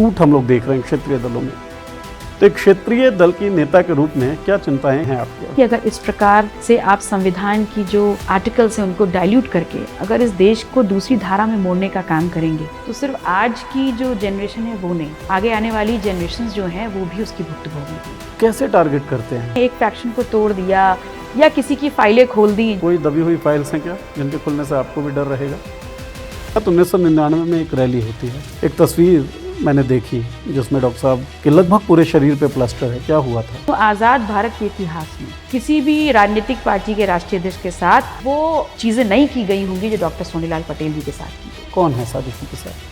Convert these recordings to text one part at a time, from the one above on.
टूट हम लोग देख रहे हैं क्षेत्रीय दलों में। तो एक क्षेत्रीय दल की नेता के रूप में क्या चिंताएं हैं आपकी? कि अगर इस प्रकार से आप संविधान की जो आर्टिकल्स हैं उनको डाइल्यूट करके अगर इस देश को दूसरी धारा में मोड़ने का काम करेंगे तो सिर्फ आज की जो जनरेशन है वो नहीं, आगे आने वाली जनरेशन जो है वो भी उसकी भुगतभोगी। कैसे टारगेट करते हैं? एक फैक्शन को तोड़ दिया या किसी की फाइलें खोल दी। कोई दबी हुई फाइल्स हैं क्या जिनके खुलने से आपको भी डर रहेगा? 1999 में एक रैली होती है, एक तस्वीर मैंने देखी जिसमें डॉक्टर साहब के लगभग पूरे शरीर पे प्लास्टर है। क्या हुआ था? तो आज़ाद भारत के इतिहास में किसी भी राजनीतिक पार्टी के राष्ट्रीय अध्यक्ष के साथ वो चीज़ें नहीं की गई होंगी जो डॉक्टर सोनीलाल पटेल जी के साथ की गई। कौन है साजिश के साथ?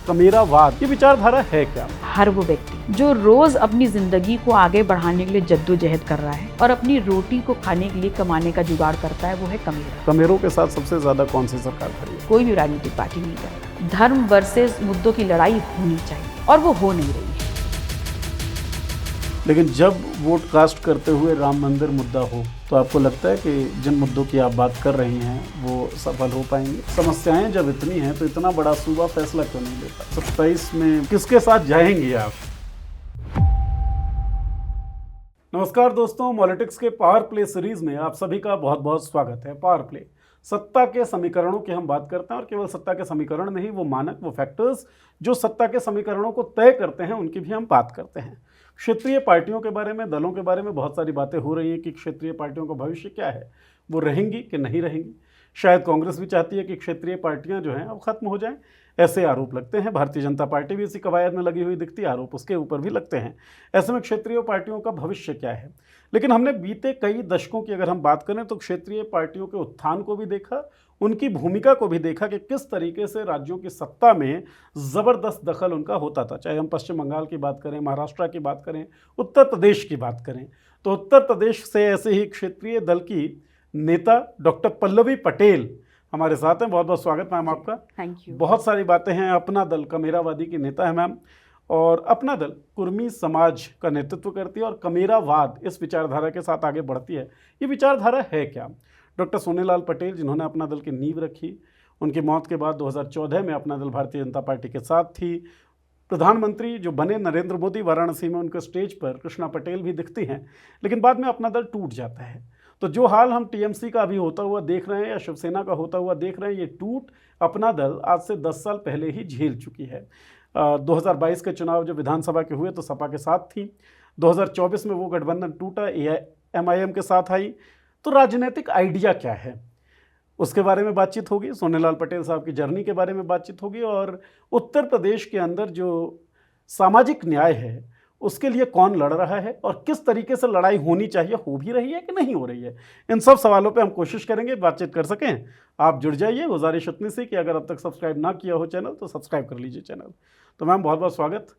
कमेरावाद की विचारधारा है क्या? हर वो व्यक्ति जो रोज अपनी जिंदगी को आगे बढ़ाने के लिए जद्दोजहद कर रहा है और अपनी रोटी को खाने के लिए कमाने का जुगाड़ करता है, वो है कमेरा। कमेरों के साथ सबसे ज्यादा कौन सी सरकार खड़ी है? कोई भी राजनीतिक पार्टी नहीं करता। धर्म वर्सेस मुद्दों की लड़ाई होनी चाहिए और वो हो नहीं रही है। लेकिन जब वोट कास्ट करते हुए राम मंदिर मुद्दा हो तो आपको लगता है कि जिन मुद्दों की आप बात कर रही हैं वो सफल हो पाएंगे? समस्याएं जब इतनी हैं तो इतना बड़ा सूबा फैसला क्यों नहीं लेता? 27 में किसके साथ जाएंगे आप? नमस्कार दोस्तों, पॉलिटिक्स के पावर प्ले सीरीज में आप सभी का बहुत बहुत स्वागत है। पावर प्ले सत्ता के समीकरणों की हम बात करते हैं और केवल सत्ता के समीकरण नहीं, वो मानक, वो फैक्टर्स जो सत्ता के समीकरणों को तय करते हैं उनकी भी हम बात करते हैं। क्षेत्रीय पार्टियों के बारे में, दलों के बारे में बहुत सारी बातें हो रही हैं कि क्षेत्रीय पार्टियों का भविष्य क्या है, वो रहेंगी कि नहीं रहेंगी। शायद कांग्रेस भी चाहती है कि क्षेत्रीय पार्टियां जो हैं अब खत्म हो जाएं, ऐसे आरोप लगते हैं। भारतीय जनता पार्टी भी इसी कवायद में लगी हुई दिखती है, आरोप उसके ऊपर भी लगते हैं। ऐसे में क्षेत्रीय पार्टियों का भविष्य क्या है? लेकिन हमने बीते कई दशकों की अगर हम बात करें तो क्षेत्रीय पार्टियों के उत्थान को भी देखा, उनकी भूमिका को भी देखा कि किस तरीके से राज्यों की सत्ता में ज़बरदस्त दखल उनका होता था। चाहे हम पश्चिम बंगाल की बात करें, महाराष्ट्र की बात करें, उत्तर प्रदेश की बात करें, तो उत्तर प्रदेश से ऐसे ही क्षेत्रीय दल की नेता डॉक्टर पल्लवी पटेल हमारे साथ हैं। बहुत बहुत स्वागत मैम आपका। Thank you. बहुत सारी बातें हैं। अपना दल कमेरावादी की नेता है मैम, और अपना दल कुर्मी समाज का नेतृत्व करती है और कमेरावाद इस विचारधारा के साथ आगे बढ़ती है। ये विचारधारा है क्या? डॉक्टर सोनीलाल पटेल जिन्होंने अपना दल की नींव रखी, उनकी मौत के बाद 2014 में अपना दल भारतीय जनता पार्टी के साथ थी। प्रधानमंत्री जो बने नरेंद्र मोदी, वाराणसी में उनके स्टेज पर कृष्णा पटेल भी दिखती हैं, लेकिन बाद में अपना दल टूट जाता है। तो जो हाल हम टीएमसी का अभी होता हुआ देख रहे हैं या शिवसेना का होता हुआ देख रहे हैं, ये टूट अपना दल आज से 10 साल पहले ही झेल चुकी है। 2022 के चुनाव जब विधानसभा के हुए तो सपा के साथ थी। 2024 में वो गठबंधन टूटा, एमआईएम के साथ आई। तो राजनीतिक आइडिया क्या है, उसके बारे में बातचीत होगी। सोनीलाल पटेल साहब की जर्नी के बारे में बातचीत होगी और उत्तर प्रदेश के अंदर जो सामाजिक न्याय है उसके लिए कौन लड़ रहा है और किस तरीके से लड़ाई होनी चाहिए, हो भी रही है कि नहीं हो रही है। इन सब सवालों पे हम कोशिश करेंगे बातचीत कर सकें। आप जुड़ जाइए। गुजारिश इतनी सी कि अगर अब तक सब्सक्राइब ना किया हो चैनल तो सब्सक्राइब कर लीजिए चैनल। तो मैम बहुत बहुत स्वागत।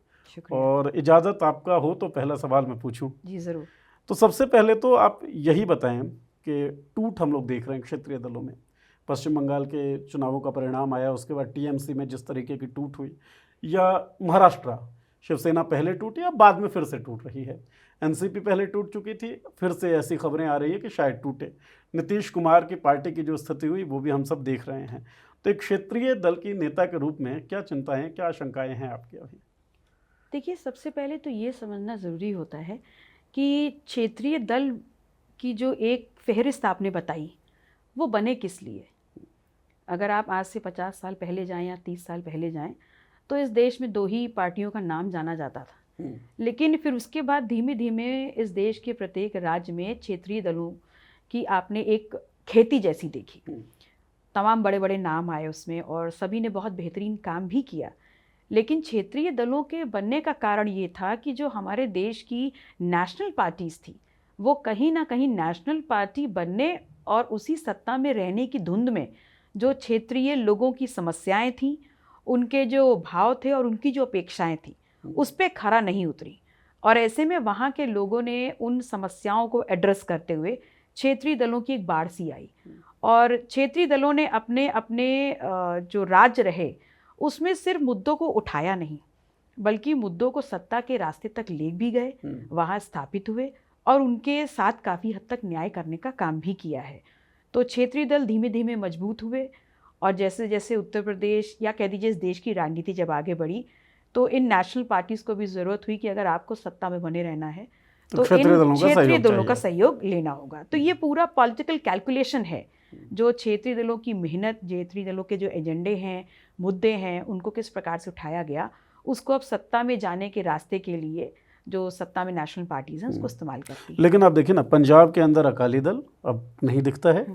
और इजाज़त आपका हो तो पहला सवाल मैं पूछूं? जी ज़रूर। तो सबसे पहले तो आप यही बताएं कि टूट हम लोग देख रहे हैं क्षेत्रीय दलों में। पश्चिम बंगाल के चुनावों का परिणाम आया, उसके बाद टीएमसी में जिस तरीके की टूट हुई, या महाराष्ट्र शिवसेना पहले टूटी, अब बाद में फिर से टूट रही है। एनसीपी पहले टूट चुकी थी, फिर से ऐसी खबरें आ रही है कि शायद टूटे। नीतीश कुमार की पार्टी की जो स्थिति हुई वो भी हम सब देख रहे हैं। तो एक क्षेत्रीय दल की नेता के रूप में क्या चिंताएं, क्या आशंकाएं हैं आपकी अभी? देखिए, सबसे पहले तो ये समझना ज़रूरी होता है कि क्षेत्रीय दल की जो एक फहरिस्त आपने बताई वो बने किस लिए। अगर आप आज से 50 साल पहले जाएं या 30 साल पहले जाएं तो इस देश में 2 ही पार्टियों का नाम जाना जाता था। लेकिन फिर उसके बाद धीमे धीमे इस देश के प्रत्येक राज्य में क्षेत्रीय दलों की आपने एक खेती जैसी देखी। तमाम बड़े बड़े नाम आए उसमें और सभी ने बहुत बेहतरीन काम भी किया। लेकिन क्षेत्रीय दलों के बनने का कारण ये था कि जो हमारे देश की नेशनल पार्टीज़ थी वो कहीं ना कहीं नेशनल पार्टी बनने और उसी सत्ता में रहने की धुंध में जो क्षेत्रीय लोगों की समस्याएं थीं, उनके जो भाव थे और उनकी जो अपेक्षाएं थी उस पर खरा नहीं उतरी। और ऐसे में वहाँ के लोगों ने उन समस्याओं को एड्रेस करते हुए क्षेत्रीय दलों की एक बाढ़ सी आई और क्षेत्रीय दलों ने अपने अपने जो राज्य रहे उसमें सिर्फ मुद्दों को उठाया नहीं बल्कि मुद्दों को सत्ता के रास्ते तक ले भी गए, वहाँ स्थापित हुए और उनके साथ काफ़ी हद तक न्याय करने का काम भी किया है। तो क्षेत्रीय दल धीमे धीमे मजबूत हुए और जैसे जैसे उत्तर प्रदेश या कह दीजिए इस देश की राजनीति जब आगे बढ़ी तो इन नेशनल पार्टीज़ को भी ज़रूरत हुई कि अगर आपको सत्ता में बने रहना है तो तो क्षेत्रीय इन दलों का क्षेत्रीय सहयोग दलों का चाहिए। सहयोग लेना होगा। तो ये पूरा पॉलिटिकल कैलकुलेशन है, जो क्षेत्रीय दलों की मेहनत, क्षेत्रीय दलों के जो एजेंडे हैं, मुद्दे हैं, उनको किस प्रकार से उठाया गया, उसको अब सत्ता में जाने के रास्ते के लिए जो सत्ता में नेशनल पार्टीज हैं उसको इस्तेमाल करती है। लेकिन आप देखिए ना, पंजाब के अंदर अकाली दल अब नहीं दिखता है,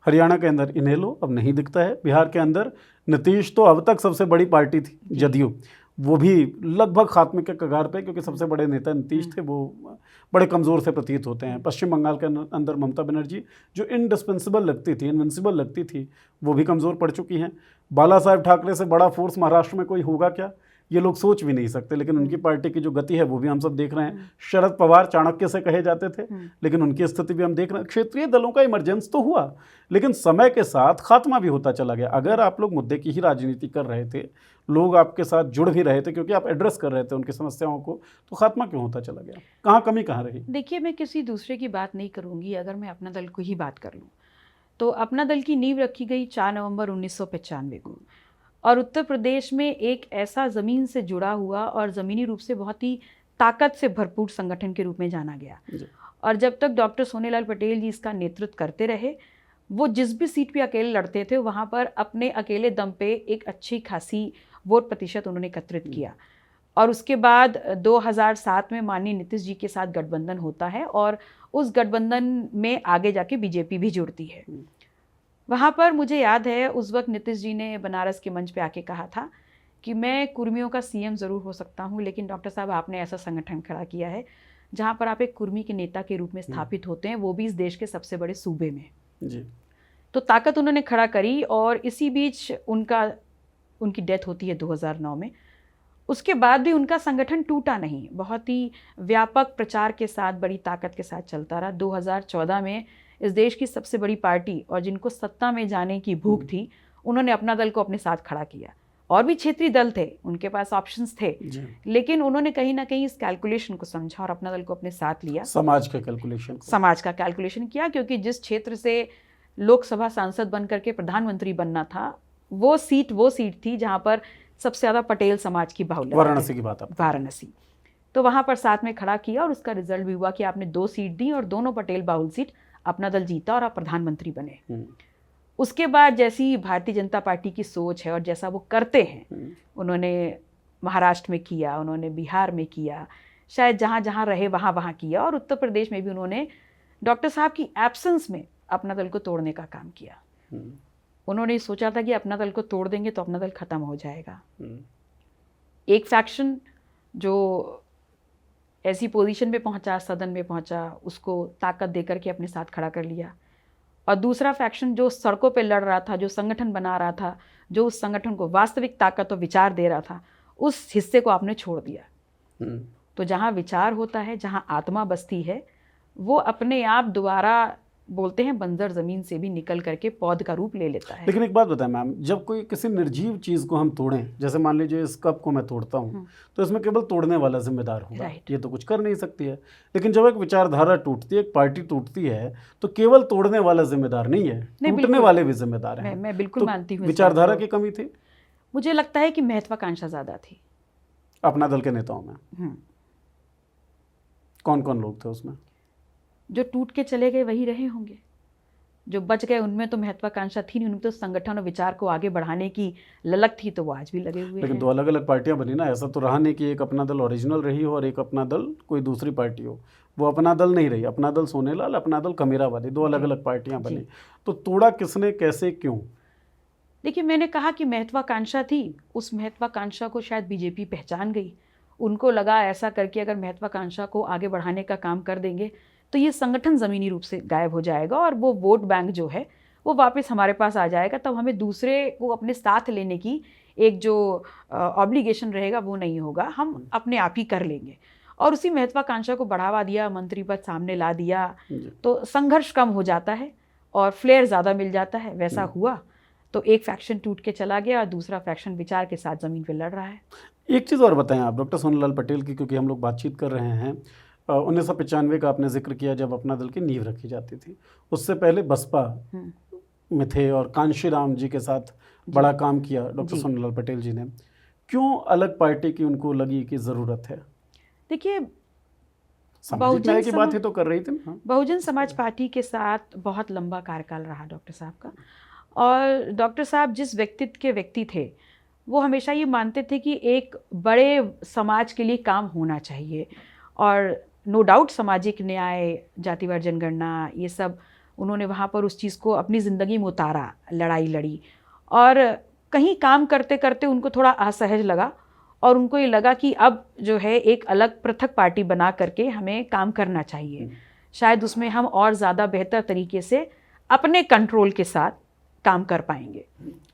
हरियाणा के अंदर इनेलो अब नहीं दिखता है, बिहार के अंदर नीतीश तो अब तक सबसे बड़ी पार्टी थी जदयू, वो भी लगभग खात्मे के कगार पे, क्योंकि सबसे बड़े नेता नीतीश थे, वो बड़े कमज़ोर से प्रतीत होते हैं। पश्चिम बंगाल के अंदर ममता बनर्जी जो इंडिस्पेंसिबल लगती थी, इनविंसिबल लगती थी, वो भी कमज़ोर पड़ चुकी हैं। बाला साहेब ठाकरे से बड़ा फोर्स महाराष्ट्र में कोई होगा क्या, ये लोग सोच भी नहीं सकते, लेकिन उनकी पार्टी की जो गति है वो भी हम सब देख रहे हैं। शरद पवार चाणक्य से कहे जाते थे, लेकिन उनकी स्थिति भी हम देख रहे हैं। क्षेत्रीय दलों का इमरजेंस तो हुआ, लेकिन समय के साथ खात्मा भी होता चला गया। अगर आप लोग मुद्दे की ही राजनीति कर रहे थे, लोग आपके साथ जुड़ भी रहे थे क्योंकि आप एड्रेस कर रहे थे उनकी समस्याओं को, तो खात्मा क्यों होता चला गया? कहाँ कमी कहाँ रही? देखिए, मैं किसी दूसरे की बात नहीं करूँगी, अगर मैं अपना दल को ही बात कर लूँ तो अपना दल की नींव रखी गई 4 नवंबर 1995 को, और उत्तर प्रदेश में एक ऐसा ज़मीन से जुड़ा हुआ और ज़मीनी रूप से बहुत ही ताकत से भरपूर संगठन के रूप में जाना गया। और जब तक डॉक्टर सोनेलाल पटेल जी इसका नेतृत्व करते रहे, वो जिस भी सीट पे अकेले लड़ते थे वहाँ पर अपने अकेले दम पे एक अच्छी खासी वोट प्रतिशत उन्होंने एकत्रित किया। और उसके बाद 2007 में माननीय नीतीश जी के साथ गठबंधन होता है, और उस गठबंधन में आगे जाके बीजेपी भी जुड़ती है। वहाँ पर मुझे याद है उस वक्त नीतीश जी ने बनारस के मंच पे आके कहा था कि मैं कुर्मियों का सीएम ज़रूर हो सकता हूँ, लेकिन डॉक्टर साहब आपने ऐसा संगठन खड़ा किया है जहाँ पर आप एक कुर्मी के नेता के रूप में स्थापित होते हैं, वो भी इस देश के सबसे बड़े सूबे में जी। तो ताकत उन्होंने खड़ा करी। और इसी बीच उनकी डेथ होती है 2009 में। उसके बाद भी उनका संगठन टूटा नहीं, बहुत ही व्यापक प्रचार के साथ, बड़ी ताकत के साथ चलता रहा। 2014 में इस देश की सबसे बड़ी पार्टी और जिनको सत्ता में जाने की भूख थी, उन्होंने अपना दल को अपने साथ खड़ा किया। और भी क्षेत्रीय दल थे, उनके पास ऑप्शंस थे, लेकिन उन्होंने कहीं ना कहीं इस कैलकुलेशन को समझा और अपना दल को अपने साथ लिया। समाज का कैलकुलेशन किया, क्योंकि जिस क्षेत्र से लोकसभा सांसद बन करके प्रधानमंत्री बनना था, वो सीट थी जहाँ पर सबसे ज़्यादा पटेल समाज की बाहुल्यता, वाराणसी की बात, वाराणसी। तो वहाँ पर साथ में खड़ा किया और उसका रिजल्ट भी हुआ कि आपने 2 सीट दी और दोनों पटेल बाहुल सीट अपना दल जीता और आप प्रधानमंत्री बने। उसके बाद जैसी भारतीय जनता पार्टी की सोच है और जैसा वो करते हैं, उन्होंने महाराष्ट्र में किया, उन्होंने बिहार में किया, शायद जहाँ जहाँ रहे वहाँ वहाँ किया, और उत्तर प्रदेश में भी उन्होंने डॉक्टर साहब की एब्सेंस में अपना दल को तोड़ने का काम किया। उन्होंने सोचा था कि अपना दल को तोड़ देंगे तो अपना दल खत्म हो जाएगा। एक फैक्शन जो ऐसी पोजीशन पे पहुंचा, सदन में पहुंचा, उसको ताकत देकर के अपने साथ खड़ा कर लिया, और दूसरा फैक्शन जो सड़कों पे लड़ रहा था, जो संगठन बना रहा था, जो उस संगठन को वास्तविक ताकत और विचार दे रहा था, उस हिस्से को आपने छोड़ दिया। तो जहाँ विचार होता है, जहाँ आत्मा बसती है, वो अपने आप दोबारा बोलते हैं बंजर जमीन से भी निकल करके पौध का रूप ले लेता है। लेकिन एक बात बताएं मैम, जब कोई किसी निर्जीव चीज़ को हम तोड़ें, जैसे मान लीजिए इस कप को मैं तोड़ता हूँ, तो इसमें केवल तोड़ने वाला जिम्मेदार होगा, ये तो कुछ कर नहीं सकती है। लेकिन जब एक विचारधारा टूटती है, एक पार्टी टूटती है, तो केवल तोड़ने वाला जिम्मेदार नहीं है, टूटने वाले भी जिम्मेदार हैं। मैं बिल्कुल मानती हूँ। विचारधारा की कमी थी, मुझे लगता है कि महत्वाकांक्षा ज़्यादा थी अपना दल के नेताओं में। कौन कौन लोग थे उसमें? जो टूट के चले गए वही रहे होंगे, जो बच गए उनमें तो महत्वाकांक्षा थी नहीं, उनमें तो संगठन और विचार को आगे बढ़ाने की ललक थी, तो वो आज भी लगे हुए। लेकिन 2 अलग अलग पार्टियां बनी ना, ऐसा तो रहा नहीं कि एक अपना दल ओरिजिनल रही हो और एक अपना दल कोई दूसरी पार्टी हो। वो अपना दल नहीं रही, अपना दल सोनेलाल, अपना दल कमेरावादी, 2 अलग अलग पार्टियां बनी। तो तोड़ा किसने, कैसे, क्यों? देखिए, मैंने कहा कि महत्वाकांक्षा थी, उस महत्वाकांक्षा को शायद बीजेपी पहचान गई। उनको लगा ऐसा करके अगर महत्वाकांक्षा को आगे बढ़ाने का काम कर देंगे तो ये संगठन ज़मीनी रूप से गायब हो जाएगा और वो वोट बैंक जो है वो वापस हमारे पास आ जाएगा, तब हमें दूसरे को अपने साथ लेने की एक जो ऑब्लिगेशन रहेगा वो नहीं होगा, हम अपने आप ही कर लेंगे। और उसी महत्वाकांक्षा को बढ़ावा दिया, मंत्री पद सामने ला दिया, तो संघर्ष कम हो जाता है और फ्लेयर ज़्यादा मिल जाता है। वैसा हुआ तो एक फैक्शन टूट के चला गया और दूसरा फैक्शन विचार के साथ ज़मीन पर लड़ रहा है। एक चीज़ और बताएं आप डॉक्टर सोनेलाल पटेल की, क्योंकि हम लोग बातचीत कर रहे हैं, 1995 का आपने जिक्र किया जब अपना दल की नींव रखी जाती थी, उससे पहले बसपा में थे और कांशीराम जी के साथ बड़ा काम किया डॉक्टर सोनेलाल पटेल जी ने। क्यों अलग पार्टी की उनको लगी कि ज़रूरत है? देखिए, सामाजिक न्याय की बात ही तो कर रही थी ना। बहुजन समाज पार्टी के साथ बहुत लंबा कार्यकाल रहा डॉक्टर साहब का। और डॉक्टर साहब जिस व्यक्तित्व के व्यक्ति थे, वो हमेशा ये मानते थे कि एक बड़े समाज के लिए काम होना चाहिए। और नो डाउट सामाजिक न्याय, जातिवार जनगणना, ये सब उन्होंने वहाँ पर उस चीज़ को अपनी ज़िंदगी में उतारा, लड़ाई लड़ी। और कहीं काम करते करते उनको थोड़ा असहज लगा और उनको ये लगा कि अब जो है एक अलग पृथक पार्टी बना करके हमें काम करना चाहिए। शायद उसमें हम और ज़्यादा बेहतर तरीके से अपने कंट्रोल के साथ काम कर पाएंगे।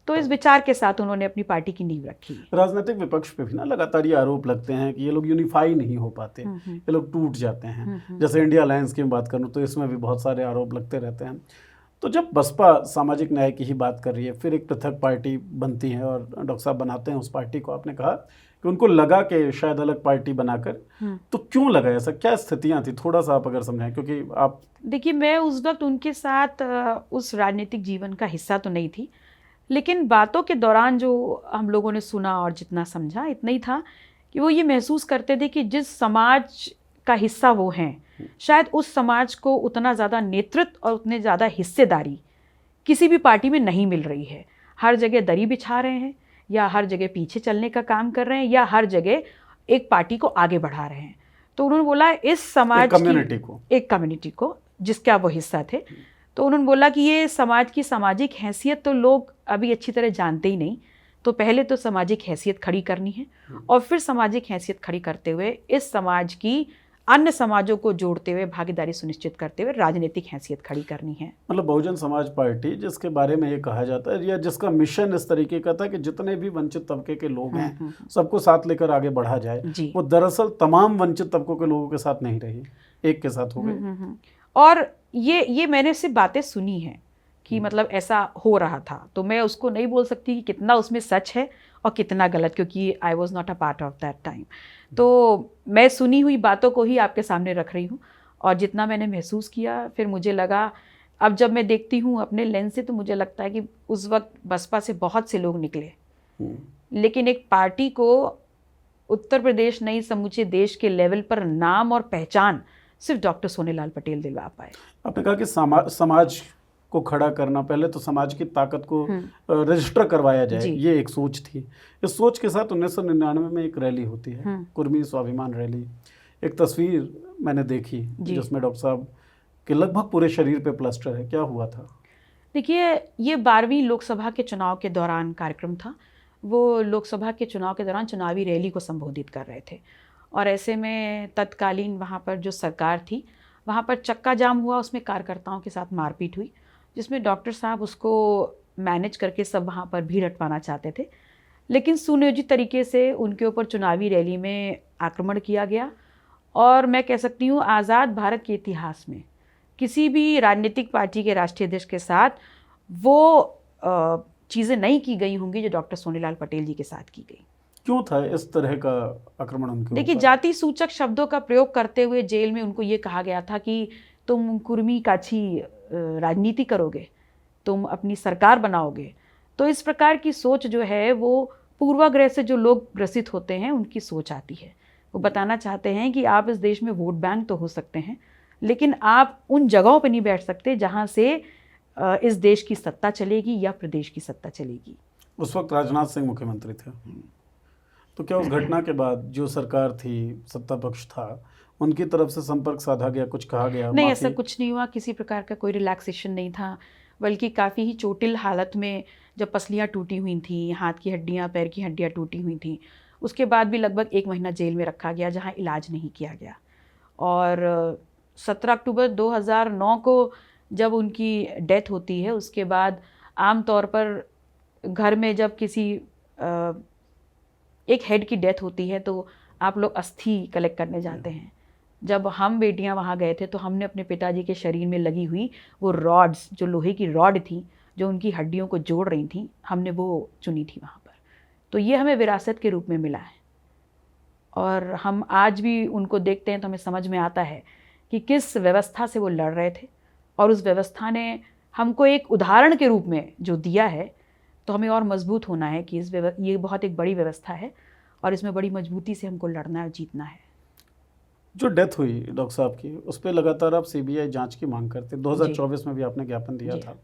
तो इस विचार के साथ उन्होंने अपनी पार्टी की नींव रखी। राजनीतिक विपक्ष पे भी ना लगातार ये आरोप लगते हैं कि ये लोग यूनिफाई नहीं हो पाते, ये लोग टूट जाते हैं। जैसे इंडिया अलायंस की बात करूँ तो इसमें भी बहुत सारे आरोप लगते रहते हैं। तो जब बसपा सामाजिक न्याय की ही बात कर रही है, फिर एक पृथक पार्टी बनती है और डॉक्टर साहब बनाते हैं उस पार्टी को, आपने कहा कि उनको लगा कि शायद अलग पार्टी बनाकर, तो क्यों लगा ऐसा, क्या स्थितियां थी, थोड़ा सा आप अगर समझाएं, क्योंकि आप देखिए, मैं उस वक्त उनके साथ उस राजनीतिक जीवन का हिस्सा तो नहीं थी, लेकिन बातों के दौरान जो हम लोगों ने सुना और जितना समझा इतना ही था कि वो ये महसूस करते थे कि जिस समाज का हिस्सा वो हैं, शायद उस समाज को उतना ज़्यादा नेतृत्व और उतने ज़्यादा हिस्सेदारी किसी भी पार्टी में नहीं मिल रही है। हर जगह दरी बिछा रहे हैं, या हर जगह पीछे चलने का काम कर रहे हैं, या हर जगह एक पार्टी को आगे बढ़ा रहे हैं। तो उन्होंने बोला इस समाज एक कम्युनिटी को जिसका वो हिस्सा थे, तो उन्होंने बोला कि ये समाज की सामाजिक हैसियत तो लोग अभी अच्छी तरह जानते ही नहीं, तो पहले तो सामाजिक हैसियत खड़ी करनी है और फिर सामाजिक हैसियत खड़ी करते हुए इस समाज की अन्य समाजों को जोड़ते हुए भागीदारी सुनिश्चित करते हुए राजनीतिक हैसियत खड़ी करनी है। मतलब बहुजन समाज पार्टी जिसके बारे में ये कहा जाता है, या जिसका मिशन इस तरीके का था कि जितने भी वंचित तबके के लोग हैं सबको साथ लेकर आगे बढ़ा जाए, वो दरअसल तमाम वंचित तबकों के लोगों के साथ नहीं रही, एक के साथ हो गई। और ये मैंने सिर्फ बातें सुनी हैं कि मतलब ऐसा हो रहा था, तो मैं उसको नहीं बोल सकती कि कितना उसमें सच है और कितना गलत, क्योंकि I was not a part of that time. तो मैं सुनी हुई बातों को ही आपके सामने रख रही हूँ और जितना मैंने महसूस किया, फिर मुझे लगा, अब जब मैं देखती हूँ अपने लेंस से, तो मुझे लगता है कि उस वक्त बसपा से बहुत से लोग निकले, लेकिन एक पार्टी को उत्तर प्रदेश नहीं समूचे देश के लेवल पर नाम और पहचान सिर्फ डॉक्टर सोनेलाल पटेल दिलवा पाए। आपने कहा कि समाज को खड़ा करना, पहले तो समाज की ताकत को रजिस्टर करवाया जाए, ये एक सोच थी। इस सोच के साथ 1999 में एक रैली होती है, कुर्मी स्वाभिमान रैली। एक तस्वीर मैंने देखी जिसमें डॉक्टर साहब के लगभग पूरे शरीर पे प्लास्टर है, क्या हुआ था? देखिए, ये 12वीं लोकसभा के चुनाव के दौरान कार्यक्रम था। वो लोकसभा के चुनाव के दौरान चुनावी रैली को संबोधित कर रहे थे और ऐसे में तत्कालीन वहाँ पर जो सरकार थी, वहाँ पर चक्का जाम हुआ, उसमें कार्यकर्ताओं के साथ मारपीट हुई, जिसमें डॉक्टर साहब उसको मैनेज करके सब वहाँ पर भीड़ हटवाना चाहते थे, लेकिन सुनियोजित तरीके से उनके ऊपर चुनावी रैली में आक्रमण किया गया। और मैं कह सकती हूँ आज़ाद भारत के इतिहास में किसी भी राजनीतिक पार्टी के राष्ट्रीय अध्यक्ष के साथ वो चीज़ें नहीं की गई होंगी जो डॉक्टर सोनेलाल पटेल जी के साथ की गई। क्यों था इस तरह का आक्रमण उनके ऊपर? देखिए, जाति सूचक शब्दों का प्रयोग करते हुए जेल में उनको ये कहा गया था कि तुम कुर्मी काछी राजनीति करोगे, तुम अपनी सरकार बनाओगे। तो इस प्रकार की सोच जो है वो पूर्वाग्रह से जो लोग ग्रसित होते हैं उनकी सोच आती है। वो बताना चाहते हैं कि आप इस देश में वोट बैंक तो हो सकते हैं, लेकिन आप उन जगहों पर नहीं बैठ सकते जहाँ से इस देश की सत्ता चलेगी या प्रदेश की सत्ता चलेगी। उस वक्त राजनाथ सिंह मुख्यमंत्री थे, तो क्या उस घटना के बाद जो सरकार थी, सत्ता पक्ष था, उनकी तरफ से संपर्क साधा गया, कुछ कहा गया? नहीं, ऐसा कुछ नहीं हुआ, किसी प्रकार का कोई रिलैक्सेशन नहीं था, बल्कि काफ़ी ही चोटिल हालत में जब पसलियाँ टूटी हुई थी, हाथ की हड्डियाँ, पैर की हड्डियाँ टूटी हुई थी, उसके बाद भी लगभग 1 महीना जेल में रखा गया जहाँ इलाज नहीं किया गया। और 17 अक्टूबर 2009 को जब उनकी डेथ होती है, उसके बाद आम तौर पर घर में जब किसी एक हेड की डेथ होती है तो आप लोग अस्थि कलेक्ट करने जाते हैं। जब हम बेटियां वहाँ गए थे तो हमने अपने पिताजी के शरीर में लगी हुई वो रॉड्स, जो लोहे की रॉड थी जो उनकी हड्डियों को जोड़ रही थी, हमने वो चुनी थी वहाँ पर। तो ये हमें विरासत के रूप में मिला है और हम आज भी उनको देखते हैं तो हमें समझ में आता है कि किस व्यवस्था से वो लड़ रहे थे और उस व्यवस्था ने हमको एक उदाहरण के रूप में जो दिया है तो हमें और मजबूत होना है कि ये बहुत एक बड़ी व्यवस्था है और इसमें बड़ी मजबूती से हमको लड़ना और जीतना है। जो डेथ हुई डॉक्टर साहब की, उस पर लगातार आप सीबीआई जांच की मांग करते, 2024 में भी आपने ज्ञापन दिया था।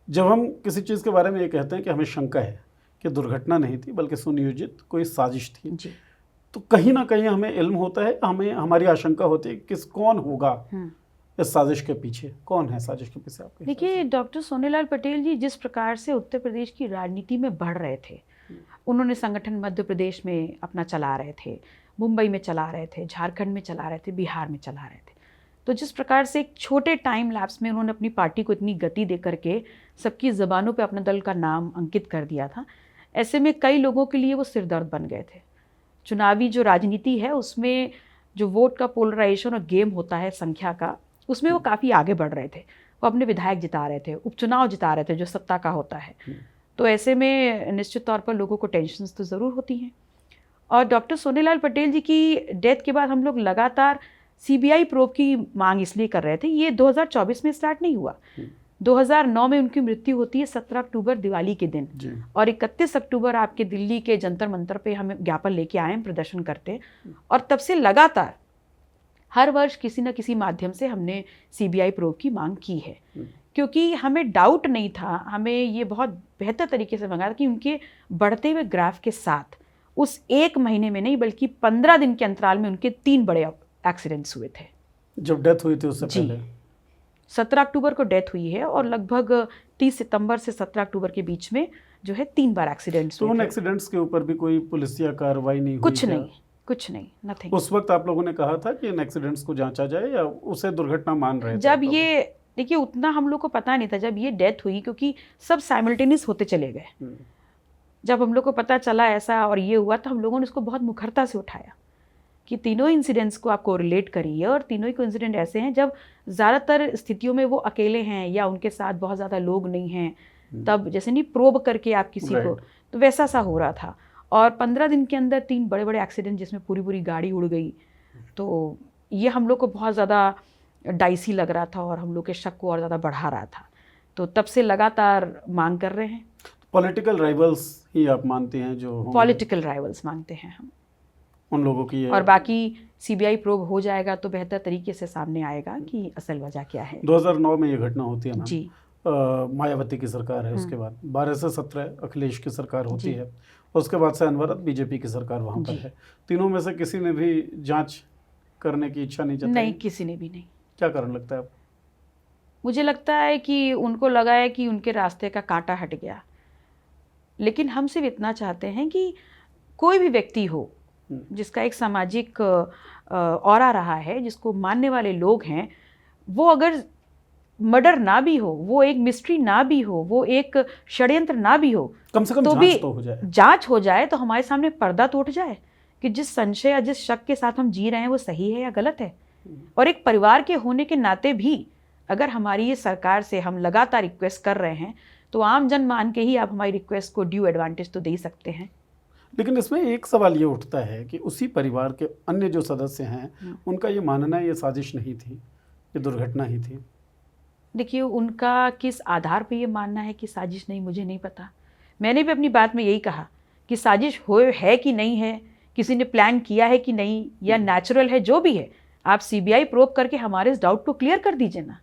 जब हम किसी चीज़ के बारे में ये कहते हैं कि हमें शंका है कि दुर्घटना नहीं थी बल्कि सुनियोजित कोई साजिश थी, तो कहीं ना कहीं हमें इल्म होता है, हमें हमारी आशंका होती है कौन होगा इस साजिश के पीछे, कौन है साजिश के पीछे आपके? देखिए, डॉक्टर सोनेलाल पटेल जी जिस प्रकार से उत्तर प्रदेश की राजनीति में बढ़ रहे थे, उन्होंने संगठन मध्य प्रदेश में अपना चला रहे थे, मुंबई में चला रहे थे, झारखंड में चला रहे थे, बिहार में चला रहे थे। तो जिस प्रकार से एक छोटे टाइम लैप्स में उन्होंने अपनी पार्टी को इतनी गति दे करके सबकी ज़बानों पे अपने दल का नाम अंकित कर दिया था, ऐसे में कई लोगों के लिए वो सिरदर्द बन गए थे। चुनावी जो राजनीति है उसमें जो वोट का पोलराइजेशन और गेम होता है संख्या का, उसमें वो काफ़ी आगे बढ़ रहे थे। वो अपने विधायक जिता रहे थे, उपचुनाव जिता रहे थे जो सत्ता का होता है। तो ऐसे में निश्चित तौर पर लोगों को टेंशन्स तो ज़रूर होती हैं। और डॉक्टर सोनेलाल पटेल जी की डेथ के बाद हम लोग लगातार सीबीआई प्रोब की मांग इसलिए कर रहे थे। ये 2024 में स्टार्ट नहीं हुआ। 2009 में उनकी मृत्यु होती है 17 अक्टूबर दिवाली के दिन, और 31 अक्टूबर आपके दिल्ली के जंतर मंतर पे हम ज्ञापन लेके आए हैं प्रदर्शन करते, और तब से लगातार हर वर्ष किसी न किसी माध्यम से हमने सीबीआई प्रोब की मांग की है, क्योंकि हमें डाउट नहीं था, हमें ये बहुत बेहतर तरीके से मंगा था कि उनके बढ़ते हुए ग्राफ के साथ उस एक महीने में नहीं बल्कि 15 दिन के अंतराल में उनके 3 बड़े एक्सीडेंट्स हुए थे। जब डेथ हुई थी उससे पहले 17 अक्टूबर को डेथ हुई है, और लगभग 30 सितंबर से 17 अक्टूबर के बीच में जो है 3 बार एक्सीडेंट्स हुए थे। उन एक्सीडेंट्स के ऊपर भी कोई पुलिसिया कार्रवाई नहीं हुई? कुछ नहीं, नथिंग। उस वक्त आप लोगों ने कहा था कि इन एक्सीडेंट्स को जांचा जाए, या उसे दुर्घटना मान रहे थे? जब ये देखिए, उतना हम लोग को पता नहीं था जब ये डेथ हुई, क्योंकि सब साइमल्टेनियस होते चले गए। जब हम लोग को पता चला ऐसा और ये हुआ, तो हम लोगों ने उसको बहुत मुखरता से उठाया कि तीनों इंसिडेंट्स को आप कोरिलेट करिए, और तीनों ही को इंसिडेंट ऐसे हैं जब ज़्यादातर स्थितियों में वो अकेले हैं या उनके साथ बहुत ज़्यादा लोग नहीं हैं, तब जैसे नहीं प्रोब करके आप किसी को, तो वैसा सा हो रहा था। और 15 दिन के अंदर 3 बड़े बड़े एक्सीडेंट जिसमें पूरी गाड़ी उड़ गई, तो ये हम लोग को बहुत ज़्यादा डाइसी लग रहा था और हम लोग के शक को और ज़्यादा बढ़ा रहा था। तो तब से लगातार मांग कर रहे हैं। पॉलिटिकल राइवल्स ही आप मानते हैं? जो पॉलिटिकल राइवल्स मानते हैं हम उन लोगों की, और बाकी सीबीआई प्रोब हो जाएगा तो बेहतर तरीके से सामने आएगा कि असल वजह क्या है। 2009 में ये घटना होती है ना जी, मायावती की सरकार है, उसके बाद 12 से 17 अखिलेश की सरकार होती है, उसके बाद से अनवरत बीजेपी की सरकार वहाँ पर है। तीनों में से किसी ने भी जांच करने की इच्छा नहीं जताई? नहीं, किसी ने भी नहीं। क्या कारण लगता है आपको? मुझे लगता है कि उनको लगा है कि उनके रास्ते का कांटा हट गया, लेकिन हम सिर्फ इतना चाहते हैं कि कोई भी व्यक्ति हो जिसका एक सामाजिक ऑरा रहा है, जिसको मानने वाले लोग हैं, वो अगर मर्डर ना भी हो, वो एक मिस्ट्री ना भी हो, वो एक षड्यंत्र ना भी हो, कम से कम तो जांच भी तो हो जाए। जांच हो जाए तो हमारे सामने पर्दा तो उठ जाए कि जिस संशय या जिस शक के साथ हम जी रहे हैं वो सही है या गलत है। और एक परिवार के होने के नाते भी अगर हमारी ये सरकार से हम लगातार रिक्वेस्ट कर रहे हैं, तो आम जन मान के ही आप हमारी रिक्वेस्ट को ड्यू एडवांटेज तो दे ही सकते हैं। लेकिन इसमें एक सवाल ये उठता है कि उसी परिवार के अन्य जो सदस्य हैं, उनका ये मानना है ये साजिश नहीं थी, ये दुर्घटना ही थी। देखिए, उनका किस आधार पे ये मानना है कि साजिश नहीं, मुझे नहीं पता। मैंने भी अपनी बात में यही कहा कि साजिश हो है कि नहीं है, किसी ने प्लान किया है कि नहीं, या नेचुरल है, जो भी है, आप सीबीआई प्रोब करके हमारे इस डाउट को क्लियर कर दीजिए ना।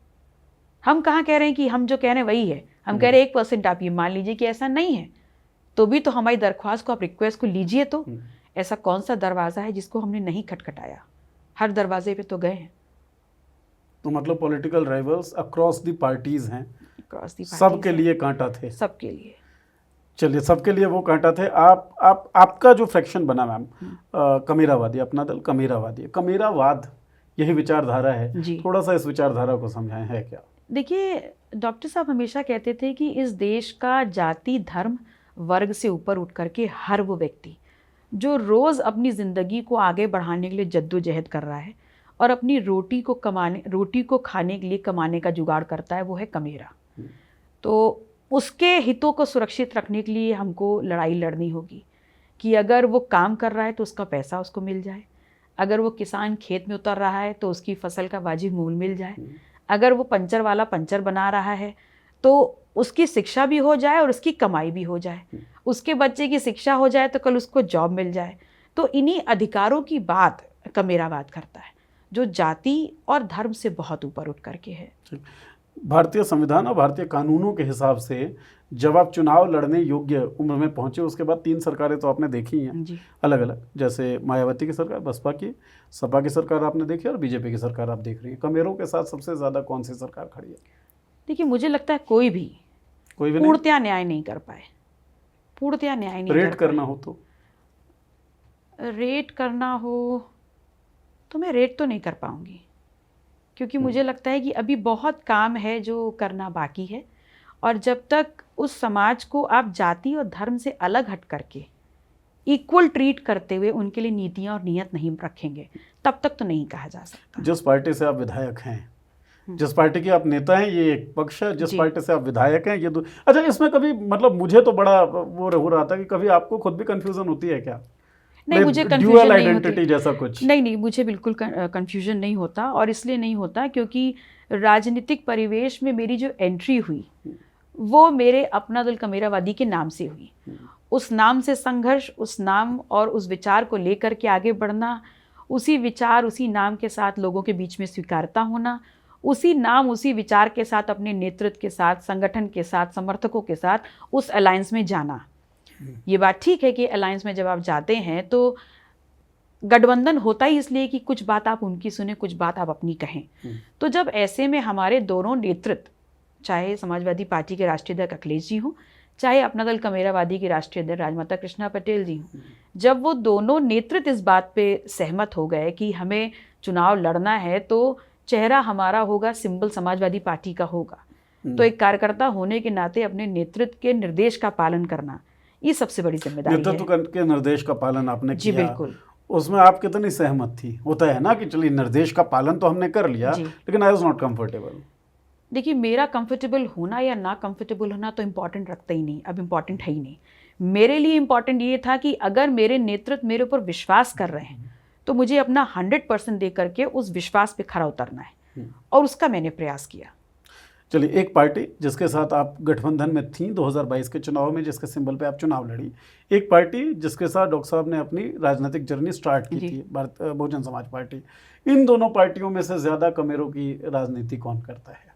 हम कहाँ कह रहे हैं कि हम जो कह रहे हैं वही है, हम कह रहे हैं 1% आप ये मान लीजिए कि ऐसा नहीं है, तो भी तो हमारी दरख्वास्त को आप रिक्वेस्ट को लीजिए। तो ऐसा कौन सा दरवाज़ा है जिसको हमने नहीं खटखटाया? हर दरवाजे पे तो गए हैं। तो मतलब political rivals across the parties हैं, अक्रॉस दी पार्टीज सबके लिए कांटा थे। सबके लिए, चलिए, सबके लिए वो कांटा थे। आपका जो फ्रैक्शन बना मैम, कमेरावादी, अपना दल कमेरावादी, कमेरावाद यही विचारधारा है, थोड़ा सा इस विचारधारा को समझाएं, है क्या? देखिए, डॉक्टर साहब हमेशा कहते थे कि इस देश का जाति धर्म वर्ग से ऊपर उठ करके हर वो व्यक्ति जो रोज़ अपनी ज़िंदगी को आगे बढ़ाने के लिए जद्दोजहद कर रहा है और अपनी रोटी को खाने के लिए कमाने का जुगाड़ करता है, वो है कमेरा। तो उसके हितों को सुरक्षित रखने के लिए हमको लड़ाई लड़नी होगी कि अगर वो काम कर रहा है तो उसका पैसा उसको मिल जाए, अगर वो किसान खेत में उतर रहा है तो उसकी फसल का वाजिब मूल्य मिल जाए, अगर वो पंचर वाला पंचर बना रहा है तो उसकी शिक्षा भी हो जाए और उसकी कमाई भी हो जाए, उसके बच्चे की शिक्षा हो जाए तो कल उसको जॉब मिल जाए। तो इन्हीं अधिकारों की बात कमेरावाद करता है, जो जाति और धर्म से बहुत ऊपर उठ करके है। भारतीय संविधान और भारतीय कानूनों के हिसाब से जब आप चुनाव लड़ने योग्य उम्र में पहुंचे, उसके बाद 3 सरकारें तो आपने देखी हैं जी। अलग अलग, जैसे मायावती की सरकार, बसपा की, सपा की सरकार आपने देखी और बीजेपी की सरकार आप देख रही है। कमेरों के साथ सबसे ज़्यादा कौन सी सरकार खड़ी है? देखिए, मुझे लगता है कोई भी नहीं? पूर्णतया न्याय नहीं कर पाए, पूर्णतया न्याय नहीं रेट कर करना हो तो? रेट करना हो तो मैं रेट तो नहीं कर पाऊंगी, क्योंकि मुझे लगता है कि अभी बहुत काम है जो करना बाकी है। और जब तक उस समाज को आप जाति और धर्म से अलग हट करके इक्वल ट्रीट करते हुए उनके लिए नीतियां और नियत नहीं रखेंगे, तब तक तो नहीं कहा जा सकता। जिस पार्टी से आप विधायक हैं, जिस पार्टी के आप नेता हैं, ये एक पक्ष है, जिस पार्टी से आप विधायक हैं ये अच्छा, इसमें कभी मतलब मुझे तो बड़ा वो हो रहा था कि कभी आपको खुद भी कंफ्यूजन होती है क्या? नहीं, मुझे कंफ्यूजन ड्यूअल नहीं आइडेंटिटी होती। जैसा कुछ? नहीं, मुझे बिल्कुल कंफ्यूजन नहीं होता, और इसलिए नहीं होता क्योंकि राजनीतिक परिवेश में मेरी जो एंट्री हुई वो मेरे अपना दल कमेरावादी के नाम से हुई। उस नाम से संघर्ष, उस नाम और उस विचार को लेकर के आगे बढ़ना, उसी विचार उसी नाम के साथ लोगों के बीच में स्वीकारता होना, उसी नाम उसी विचार के साथ अपने नेतृत्व के साथ, संगठन के साथ, समर्थकों के साथ उस अलायंस में जाना। ये बात ठीक है कि अलायंस में जब आप जाते हैं तो गठबंधन होता ही इसलिए कि कुछ बात आप उनकी सुने, कुछ बात आप अपनी कहें। तो जब ऐसे में हमारे दोनों नेतृत्व, चाहे समाजवादी पार्टी के राष्ट्रीय अध्यक्ष अखिलेश जी हों, चाहे अपना दल कमेरावादी के राष्ट्रीय अध्यक्ष राजमाता कृष्णा पटेल जी हों, जब वो दोनों नेतृत्व इस बात पे सहमत हो गए कि हमें चुनाव लड़ना है तो चेहरा हमारा होगा, सिंबल समाजवादी पार्टी का होगा, तो एक कार्यकर्ता होने के नाते अपने नेतृत्व के निर्देश का पालन करना, ये सबसे बड़ी जिम्मेदारी है। नेतृत्व के निर्देश का पालन आपने जी किया। बिल्कुल। उसमें आप कितनी सहमत थी? होता है ना कि चलिए निर्देश का पालन तो हमने कर लिया, लेकिन आई वाज नॉट कंफर्टेबल। देखिए, मेरा कंफर्टेबल होना या ना कंफर्टेबल होना तो इम्पॉर्टेंट रखता ही नहीं, अब इम्पॉर्टेंट है ही नहीं। मेरे लिए इम्पॉर्टेंट ये था कि अगर मेरे नेतृत्व मेरे ऊपर विश्वास कर रहे हैं तो मुझे अपना 100% दे करके उस विश्वास पे खरा उतरना है, और उसका मैंने प्रयास किया। चलिए, एक पार्टी जिसके साथ आप गठबंधन में थी 2022 के चुनाव में, जिसके सिंबल पे आप चुनाव लड़ी, एक पार्टी जिसके साथ डॉक्टर साहब ने अपनी राजनीतिक जर्नी स्टार्ट की थी, भारतीय बहुजन समाज पार्टी। इन दोनों पार्टियों में से ज़्यादा कमेरों की राजनीति कौन करता है?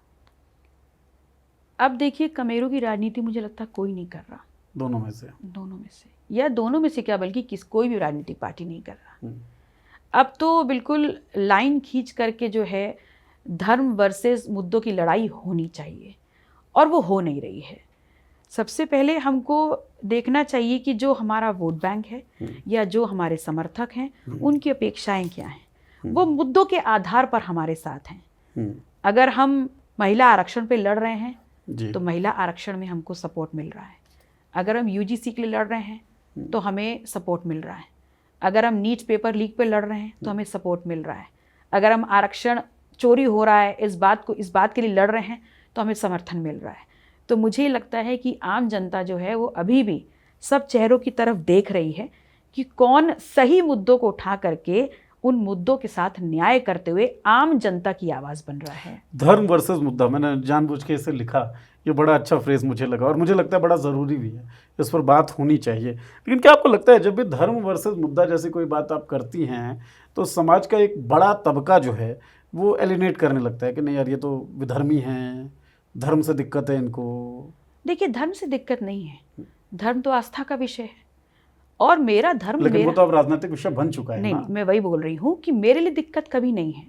अब देखिए, कमेरों की राजनीति मुझे लगता है कोई नहीं कर रहा। दोनों में से? दोनों में से, या दोनों में से क्या, बल्कि कोई भी राजनीतिक पार्टी नहीं कर रहा। अब तो बिल्कुल लाइन खींच करके जो है धर्म वर्सेस मुद्दों की लड़ाई होनी चाहिए, और वो हो नहीं रही है। सबसे पहले हमको देखना चाहिए कि जो हमारा वोट बैंक है या जो हमारे समर्थक हैं, उनकी अपेक्षाएं क्या हैं, वो मुद्दों के आधार पर हमारे साथ हैं। अगर हम महिला आरक्षण पे लड़ रहे हैं तो महिला आरक्षण में हमको सपोर्ट मिल रहा है। अगर हम यूजीसी के लिए लड़ रहे हैं तो हमें सपोर्ट मिल रहा है। अगर हम नीट पेपर लीक पे लड़ रहे हैं तो हमें सपोर्ट मिल रहा है। अगर हम आरक्षण चोरी हो रहा है इस बात के लिए लड़ रहे हैं तो हमें समर्थन मिल रहा है। तो मुझे लगता है कि आम जनता जो है वो अभी भी सब चेहरों की तरफ देख रही है कि कौन सही मुद्दों को उठा करके उन मुद्दों के साथ न्याय करते हुए आम जनता की आवाज़ बन रहा है। धर्म वर्सेस मुद्दा, मैंने जानबूझ के इसे लिखा, ये बड़ा अच्छा फ्रेज मुझे लगा, और मुझे लगता है बड़ा ज़रूरी भी है, इस पर बात होनी चाहिए। लेकिन क्या आपको लगता है जब भी धर्म वर्सेस मुद्दा जैसी कोई बात आप करती हैं तो समाज का एक बड़ा तबका जो है वो एलिनेट करने लगता है कि नहीं यार ये तो विधर्मी हैं, धर्म से दिक्कत है इनको? देखिए, धर्म से दिक्कत नहीं है, धर्म तो आस्था का विषय है, और मेरा धर्म, लेकिन वो तो अब राजनीतिक विषय बन चुका है। नहीं, मैं वही बोल रही हूँ कि मेरे लिए दिक्कत कभी नहीं है।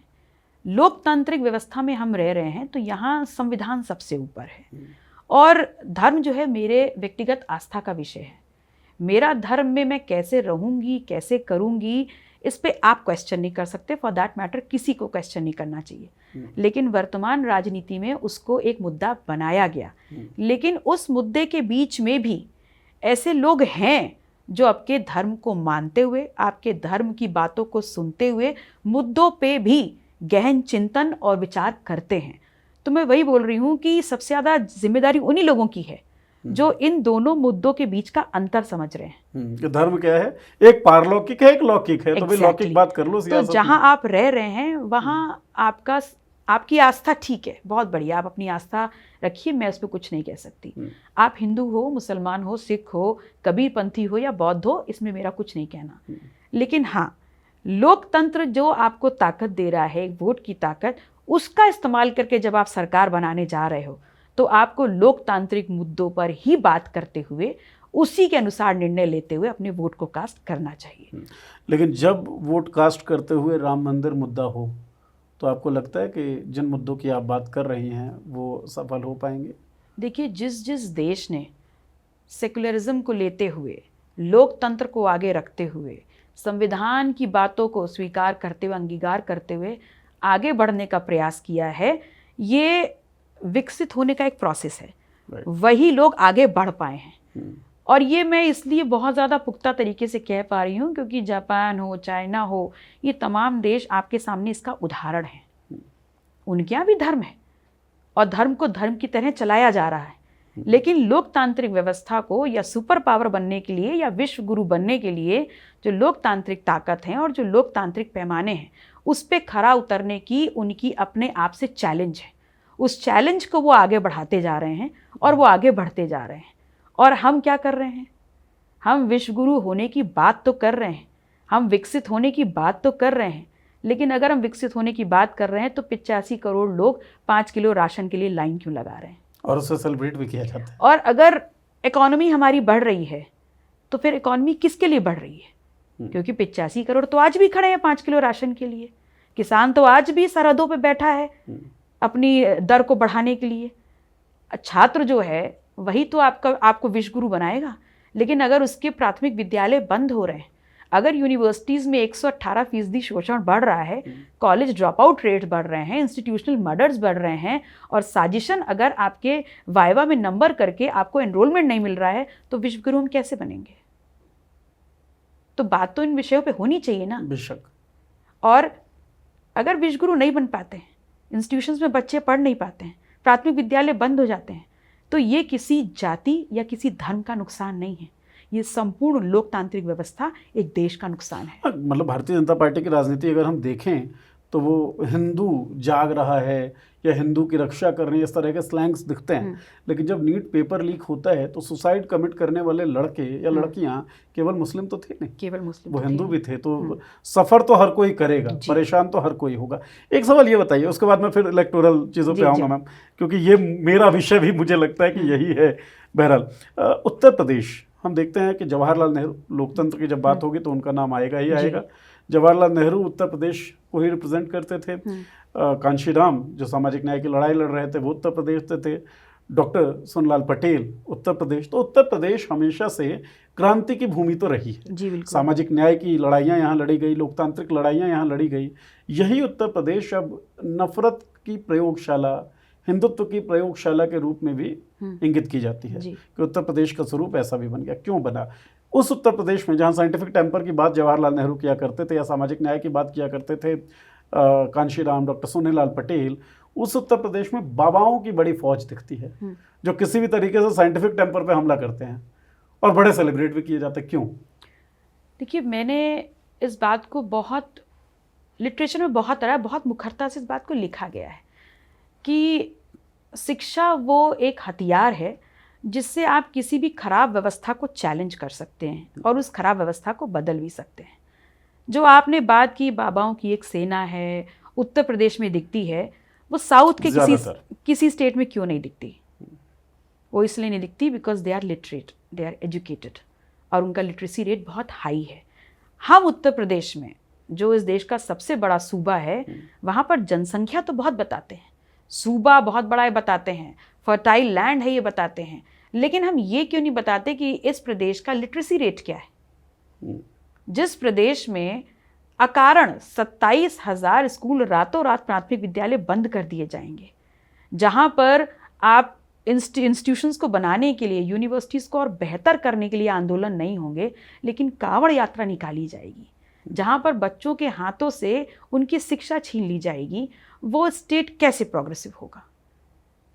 लोकतांत्रिक व्यवस्था में हम रह रहे हैं तो यहाँ संविधान सबसे ऊपर है, और धर्म जो है मेरे व्यक्तिगत आस्था का विषय है। मेरा धर्म में मैं कैसे रहूँगी, कैसे करूँगी, इस पे आप क्वेश्चन नहीं कर सकते। फॉर दैट मैटर किसी को क्वेश्चन नहीं करना चाहिए। लेकिन वर्तमान राजनीति में उसको एक मुद्दा बनाया गया, लेकिन उस मुद्दे के बीच में भी ऐसे लोग हैं जो आपके धर्म को मानते हुए, आपके धर्म की बातों को सुनते हुए मुद्दों पे भी गहन चिंतन और विचार करते हैं। तो मैं वही बोल रही हूँ कि सबसे ज़्यादा जिम्मेदारी उन्हीं लोगों की है जो इन दोनों मुद्दों के बीच का अंतर समझ रहे हैं। कि धर्म क्या है, एक पारलौकिक है, एक लौकिक है। तो भाई लौकिक बात कर लो। तो जहाँ आप रह रहे हैं वहाँ आपका आपकी आस्था ठीक है, बहुत बढ़िया, आप अपनी आस्था रखिए, मैं उस पर कुछ नहीं कह सकती। आप हिंदू हो, मुसलमान हो, सिख हो, कबीरपंथी हो या बौद्ध हो, इसमें मेरा कुछ नहीं कहना। लेकिन हाँ, लोकतंत्र जो आपको ताकत दे रहा है, वोट की ताकत, उसका इस्तेमाल करके जब आप सरकार बनाने जा रहे हो तो आपको लोकतांत्रिक मुद्दों पर ही बात करते हुए, उसी के अनुसार निर्णय लेते हुए अपने वोट को कास्ट करना चाहिए। लेकिन जब वोट कास्ट करते हुए राम मंदिर मुद्दा हो तो आपको लगता है कि जिन मुद्दों की आप बात कर रही हैं वो सफल हो पाएंगे? देखिए, जिस जिस देश ने सेकुलरिज्म को लेते हुए, लोकतंत्र को आगे रखते हुए, संविधान की बातों को स्वीकार करते हुए, अंगीकार करते हुए आगे बढ़ने का प्रयास किया है, ये विकसित होने का एक प्रोसेस है। वही लोग आगे बढ़ पाए हैं। और ये मैं इसलिए बहुत ज़्यादा पुख्ता तरीके से कह पा रही हूँ क्योंकि जापान हो, चाइना हो, ये तमाम देश आपके सामने इसका उदाहरण है। उनके यहाँ भी धर्म है और धर्म को धर्म की तरह चलाया जा रहा है, लेकिन लोकतांत्रिक व्यवस्था को या सुपर पावर बनने के लिए या विश्व गुरु बनने के लिए जो लोकतांत्रिक ताकत है और जो लोकतांत्रिक पैमाने हैं, उस पर खरा उतरने की उनकी अपने आप से चैलेंज है। उस चैलेंज को वो आगे बढ़ाते जा रहे हैं और वो आगे बढ़ते जा रहे हैं। और हम क्या कर रहे हैं? हम विश्वगुरु होने की बात तो कर रहे हैं, हम विकसित होने की बात तो कर रहे हैं, लेकिन अगर हम विकसित होने की बात कर रहे हैं तो 85 करोड़ लोग 5 किलो राशन के लिए लाइन क्यों लगा रहे हैं? और उसे सेलिब्रेट भी किया जाता है। और अगर इकोनॉमी हमारी बढ़ रही है तो फिर इकोनॉमी किसके लिए बढ़ रही है? क्योंकि 85 करोड़ तो आज भी खड़े हैं 5 किलो राशन के लिए। किसान तो आज भी सरहदों पे बैठा है अपनी दर को बढ़ाने के लिए। छात्र जो है वही तो आपको विश्वगुरु बनाएगा। लेकिन अगर उसके प्राथमिक विद्यालय बंद हो रहे हैं, अगर यूनिवर्सिटीज़ में 118% शोषण बढ़ रहा है, कॉलेज ड्रॉप आउट रेट बढ़ रहे हैं, इंस्टीट्यूशनल मर्डर्स बढ़ रहे हैं, और साजिशन अगर आपके वाइवा में नंबर करके आपको एनरोलमेंट नहीं मिल रहा है, तो विश्वगुरु हम कैसे बनेंगे? तो बात तो इन विषयों पे होनी चाहिए ना। बेशक। और अगर विश्वगुरु नहीं बन पाते हैं, इंस्टीट्यूशंस में बच्चे पढ़ नहीं पाते हैं, प्राथमिक विद्यालय बंद हो जाते हैं, तो ये किसी जाति या किसी धर्म का नुकसान नहीं है, ये संपूर्ण लोकतांत्रिक व्यवस्था एक देश का नुकसान है। मतलब भारतीय जनता पार्टी की राजनीति अगर हम देखें तो वो हिंदू जाग रहा है या हिंदू की रक्षा कर रही है, इस तरह के स्लैंग्स दिखते हैं। लेकिन जब नीट पेपर लीक होता है तो सुसाइड कमिट करने वाले लड़के या लड़कियां केवल मुस्लिम तो थे नहीं, केवल मुस्लिम, वो हिंदू भी थे। तो सफ़र तो हर कोई करेगा, परेशान तो हर कोई होगा। एक सवाल ये बताइए, उसके बाद मैं फिर इलेक्टोरल चीज़ों पे आऊँगा मैम, क्योंकि ये मेरा विषय भी मुझे लगता है कि यही है। बहरहाल उत्तर प्रदेश हम देखते हैं कि जवाहरलाल नेहरू, लोकतंत्र की जब बात होगी तो उनका नाम आएगा ही आएगा। जवाहरलाल नेहरू उत्तर प्रदेश को ही रिप्रेजेंट करते थे। कांशीराम जो सामाजिक न्याय की लड़ाई लड़ रहे थे वो उत्तर प्रदेश से थे। डॉक्टर सुनलाल पटेल उत्तर प्रदेश। तो उत्तर प्रदेश हमेशा से क्रांति की भूमि तो रही है। सामाजिक न्याय की लड़ाइयाँ यहाँ लड़ी गई, लोकतांत्रिक लड़ाइयाँ यहाँ लड़ी गई। यही उत्तर प्रदेश अब नफरत की प्रयोगशाला, हिंदुत्व की प्रयोगशाला के रूप में भी इंगित की जाती है कि उत्तर प्रदेश का स्वरूप ऐसा भी बन गया। क्यों बना? उस उत्तर प्रदेश में जहाँ साइंटिफिक टेम्पर की बात जवाहरलाल नेहरू किया करते थे या सामाजिक न्याय की बात किया करते थे कांशीराम, डॉक्टर सुनीलाल पटेल, उस उत्तर प्रदेश में बाबाओं की बड़ी फौज दिखती है जो किसी भी तरीके से साइंटिफिक टेम्पर पे हमला करते हैं और बड़े सेलिब्रेट भी किए जाते हैं। क्यों? देखिए, मैंने इस बात को बहुत लिटरेचर में बहुत तरह, बहुत मुखरता से इस बात को लिखा गया है कि शिक्षा वो एक हथियार है जिससे आप किसी भी खराब व्यवस्था को चैलेंज कर सकते हैं और उस खराब व्यवस्था को बदल भी सकते हैं। जो आपने बात की बाबाओं की एक सेना है, उत्तर प्रदेश में दिखती है, वो साउथ के किसी स्टेट में क्यों नहीं दिखती? वो इसलिए नहीं दिखती because they are literate, they are educated और उनका लिटरेसी रेट बहुत हाई है। हम उत्तर प्रदेश में, जो इस देश का सबसे बड़ा सूबा है, वहाँ पर जनसंख्या तो बहुत बताते हैं, सूबा बहुत बड़ा है बताते हैं, फर्टाइल लैंड है ये बताते हैं, लेकिन हम ये क्यों नहीं बताते कि इस प्रदेश का लिटरेसी रेट क्या है? जिस प्रदेश में अकारण 27,000 स्कूल रातों रात प्राथमिक विद्यालय बंद कर दिए जाएंगे, जहाँ पर आप इंस्टीट्यूशंस को बनाने के लिए, यूनिवर्सिटीज़ को और बेहतर करने के लिए आंदोलन नहीं होंगे, लेकिन कांवड़ यात्रा निकाली जाएगी, जहाँ पर बच्चों के हाथों से उनकी शिक्षा छीन ली जाएगी, वो स्टेट कैसे प्रोग्रेसिव होगा?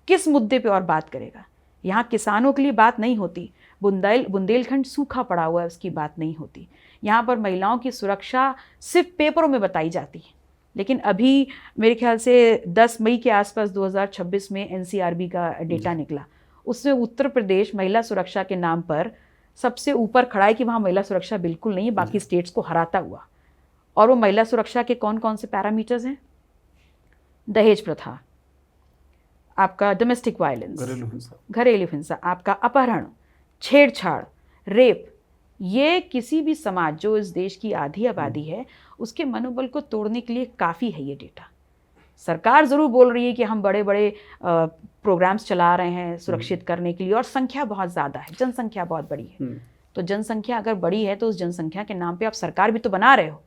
किस मुद्दे पे और बात करेगा? यहाँ किसानों के लिए बात नहीं होती, बुंदेलखंड सूखा पड़ा हुआ है उसकी बात नहीं होती, यहाँ पर महिलाओं की सुरक्षा सिर्फ पेपरों में बताई जाती है, लेकिन अभी मेरे ख्याल से 10 मई के आसपास 2026 में एनसीआरबी का डेटा निकला, उसमें उत्तर प्रदेश महिला सुरक्षा के नाम पर सबसे ऊपर खड़ा है कि वहाँ महिला सुरक्षा बिल्कुल नहीं है, बाकी स्टेट्स को हराता हुआ। और वो महिला सुरक्षा के कौन कौन से पैरामीटर्स हैं? दहेज प्रथा, आपका डोमेस्टिक वायलेंस, घरेलू हिंसा, आपका अपहरण, छेड़छाड़, रेप। ये किसी भी समाज जो इस देश की आधी आबादी है उसके मनोबल को तोड़ने के लिए काफ़ी है ये डेटा। सरकार ज़रूर बोल रही है कि हम बड़े बड़े प्रोग्राम्स चला रहे हैं सुरक्षित करने के लिए, और संख्या बहुत ज़्यादा है, जनसंख्या बहुत बड़ी है। तो जनसंख्या अगर बड़ी है तो उस जनसंख्या के नाम पे आप सरकार भी तो बना रहे हो।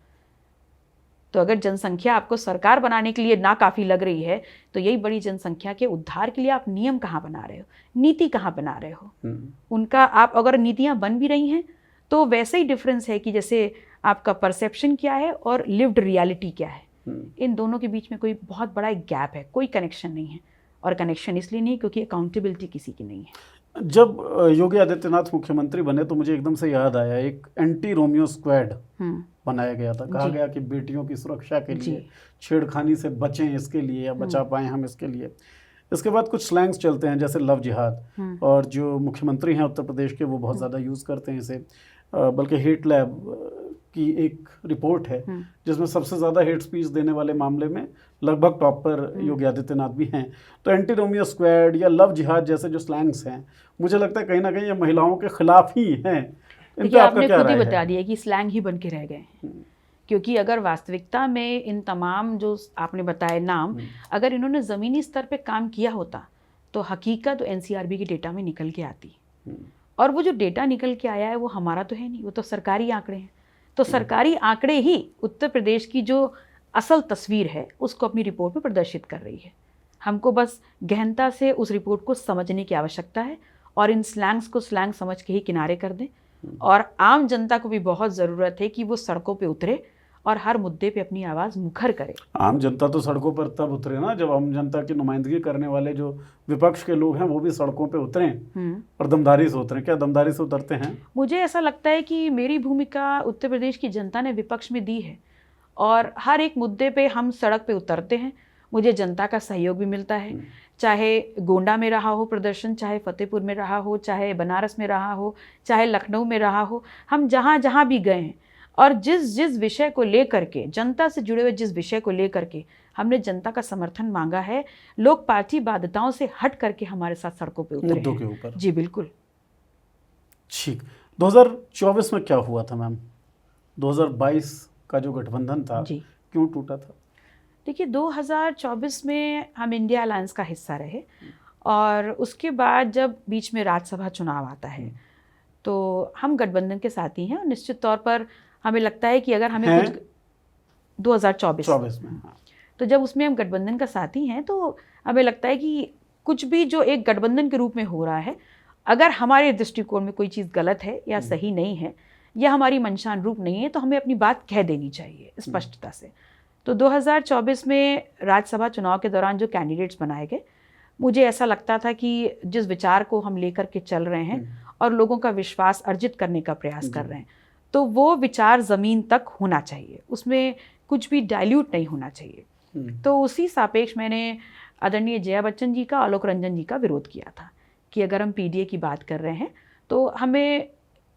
तो अगर जनसंख्या आपको सरकार बनाने के लिए ना काफ़ी लग रही है तो यही बड़ी जनसंख्या के उद्धार के लिए आप नियम कहाँ बना रहे हो, नीति कहाँ बना रहे हो? उनका आप अगर नीतियाँ बन भी रही हैं तो वैसे ही डिफरेंस है कि जैसे आपका परसेप्शन क्या है और लिव्ड रियलिटी क्या है। इन दोनों के बीच में कोई बहुत बड़ा एक गैप है, कोई कनेक्शन नहीं है। और कनेक्शन इसलिए नहीं क्योंकि अकाउंटेबिलिटी किसी की नहीं है। जब योगी आदित्यनाथ मुख्यमंत्री बने तो मुझे एकदम से याद आया, एक एंटी रोमियो स्क्वाड बनाया गया था। कहा गया कि बेटियों की सुरक्षा के लिए, छेड़खानी से बचें इसके लिए, या बचा पाएं हम इसके लिए। इसके बाद कुछ स्लैंग्स चलते हैं जैसे लव जिहाद, और जो मुख्यमंत्री हैं उत्तर प्रदेश के वो बहुत ज़्यादा यूज़ करते हैं इसे। बल्कि हेट लैब की एक रिपोर्ट है जिसमें सबसे ज़्यादा हेट स्पीच देने वाले मामले में लगभग टॉप पर योगी आदित्यनाथ भी हैं। तो एंटी रोमियो स्क्वाड या लव जिहाद जैसे जो स्लैंग्स हैं, मुझे लगता है कहीं ना कहीं ये महिलाओं के खिलाफ ही हैं। इन पे आपका क्या राय है? आपने खुद ही बता दिया कि स्लैंग ही बन के रह गए हैं। क्योंकि अगर वास्तविकता में इन तमाम जो आपने बताए नाम, अगर इन्होंने ज़मीनी स्तर पे काम किया होता तो हकीकत एनसीआरबी के डेटा में निकल के आती। और वो जो डेटा निकल के आया है वो हमारा तो है नहीं, वो तो सरकारी आंकड़े हैं। तो सरकारी आंकड़े ही उत्तर प्रदेश की जो असल तस्वीर है उसको अपनी रिपोर्ट में प्रदर्शित कर रही है। हमको बस गहनता से उस रिपोर्ट को समझने की आवश्यकता है और इन स्लैंग्स को स्लैंग समझ के ही किनारे कर दें। और आम जनता को भी बहुत ज़रूरत है कि वो सड़कों पे उतरे और हर मुद्दे पे अपनी आवाज़ मुखर करे। आम जनता तो सड़कों पर तब उतरे ना जब आम जनता की नुमाइंदगी करने वाले जो विपक्ष के लोग हैं वो भी सड़कों पे उतरें और दमदारी से उतरें। क्या दमदारी से उतरते हैं? मुझे ऐसा लगता है कि मेरी भूमिका उत्तर प्रदेश की जनता ने विपक्ष में दी है और हर एक मुद्दे पे हम सड़क पे उतरते हैं। मुझे जनता का सहयोग भी मिलता है, चाहे गोंडा में रहा हो प्रदर्शन, चाहे फतेहपुर में रहा हो, चाहे बनारस में रहा हो, चाहे लखनऊ में रहा हो। हम जहाँ जहाँ भी गए हैं और जिस जिस विषय को लेकर के, जनता से जुड़े हुए जिस विषय को लेकर के हमने जनता का समर्थन मांगा है, लोग पार्टी बाध्यताओं से हट करके हमारे साथ सड़कों पे उतरे मुद्दों के ऊपर। जी बिल्कुल। ठीक, 2024 में क्या हुआ था मैम? 2022 का जो गठबंधन था जी, क्यों टूटा था? देखिए 2024 में हम इंडिया अलायंस का हिस्सा रहे और उसके बाद जब बीच में राज्यसभा चुनाव आता है तो हम गठबंधन के साथी हैं और निश्चित तौर पर हमें लगता है कि अगर हमें कुछ 2024 में, हाँ। तो जब उसमें हम गठबंधन का साथी हैं तो हमें लगता है कि कुछ भी जो एक गठबंधन के रूप में हो रहा है, अगर हमारे दृष्टिकोण में कोई चीज़ गलत है या सही नहीं है या हमारी मंशा अनुरूप नहीं है तो हमें अपनी बात कह देनी चाहिए स्पष्टता से। तो 2024 में राज्यसभा चुनाव के दौरान जो कैंडिडेट्स बनाए गए, मुझे ऐसा लगता था कि जिस विचार को हम लेकर के चल रहे हैं और लोगों का विश्वास अर्जित करने का प्रयास कर रहे हैं, तो वो विचार ज़मीन तक होना चाहिए, उसमें कुछ भी डाइल्यूट नहीं होना चाहिए। तो उसी सापेक्ष मैंने आदरणीय जया बच्चन जी का, आलोक रंजन जी का विरोध किया था कि अगर हम पीडीए की बात कर रहे हैं तो हमें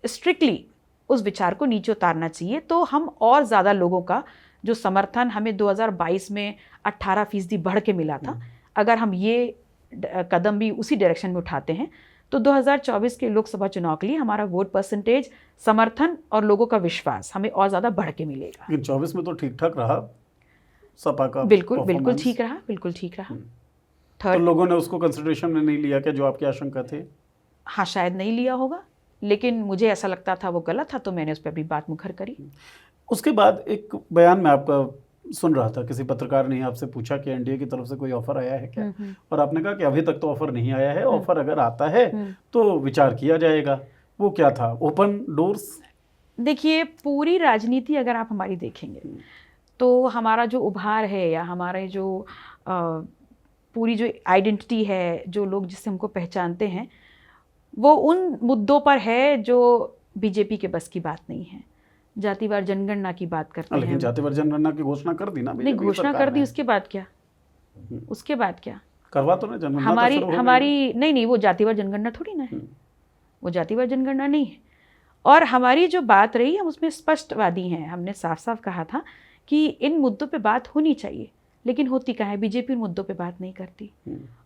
स्ट्रिक्टली उस विचार को नीचे उतारना चाहिए। तो हम और ज़्यादा लोगों का जो समर्थन हमें 2022 में 18% बढ़ के मिला था, अगर हम ये कदम भी उसी डायरेक्शन में उठाते हैं तो 2024 के लोकसभा चुनाव के लिए हमारा वोट परसेंटेज, समर्थन और लोगों का विश्वास हमें और ज़्यादा बढ़ के मिलेगा। लेकिन 24 में तो ठीक ठाक रहा सपा का, बिल्कुल ठीक रहा, बिल्कुल ठीक रहा। तो लोगों ने उसको कंसिडरेशन में नहीं लिया क्या, जो आपकी आशंका थे? हाँ, शायद नहीं लिया होगा, लेकिन मुझे ऐसा लगता था वो गलत था तो मैंने उस पर भी बात मुखर करी। उसके बाद एक बयान में आपका सुन रहा था, किसी पत्रकार ने आपसे पूछा कि एनडीए की तरफ से कोई ऑफर आया है क्या, और आपने कहा कि अभी तक तो ऑफर नहीं आया है, ऑफर अगर आता है तो विचार किया जाएगा। वो क्या था? Open doors? देखिए, पूरी राजनीति अगर आप हमारी देखेंगे तो हमारा जो उभार है या हमारे जो पूरी जो आइडेंटिटी है, जो लोग जिससे हमको पहचानते हैं, वो उन मुद्दों पर है जो बीजेपी के बस की बात नहीं है। जातिवार जनगणना की बात करते लेकिन हैं। जातिवार जनगणना की घोषणा कर दी ना नहीं, बीजेपी घोषणा सरकार कर दी, ने। उसके बाद क्या? उसके बाद क्या? करवा तो नहीं, जनगणना तो हमारी शुरू हो गई है। हमारी नहीं नहीं, वो जातिवार जनगणना थोड़ी ना है, हम्म, वो जातिवार जनगणना नहीं है। और हमारी जो बात रही, हम उसमें स्पष्टवादी हैं। हमने साफ साफ कहा था कि इन मुद्दों पे बात होनी चाहिए, लेकिन होती कहाँ है? बीजेपी उन मुद्दों पे बात नहीं करती।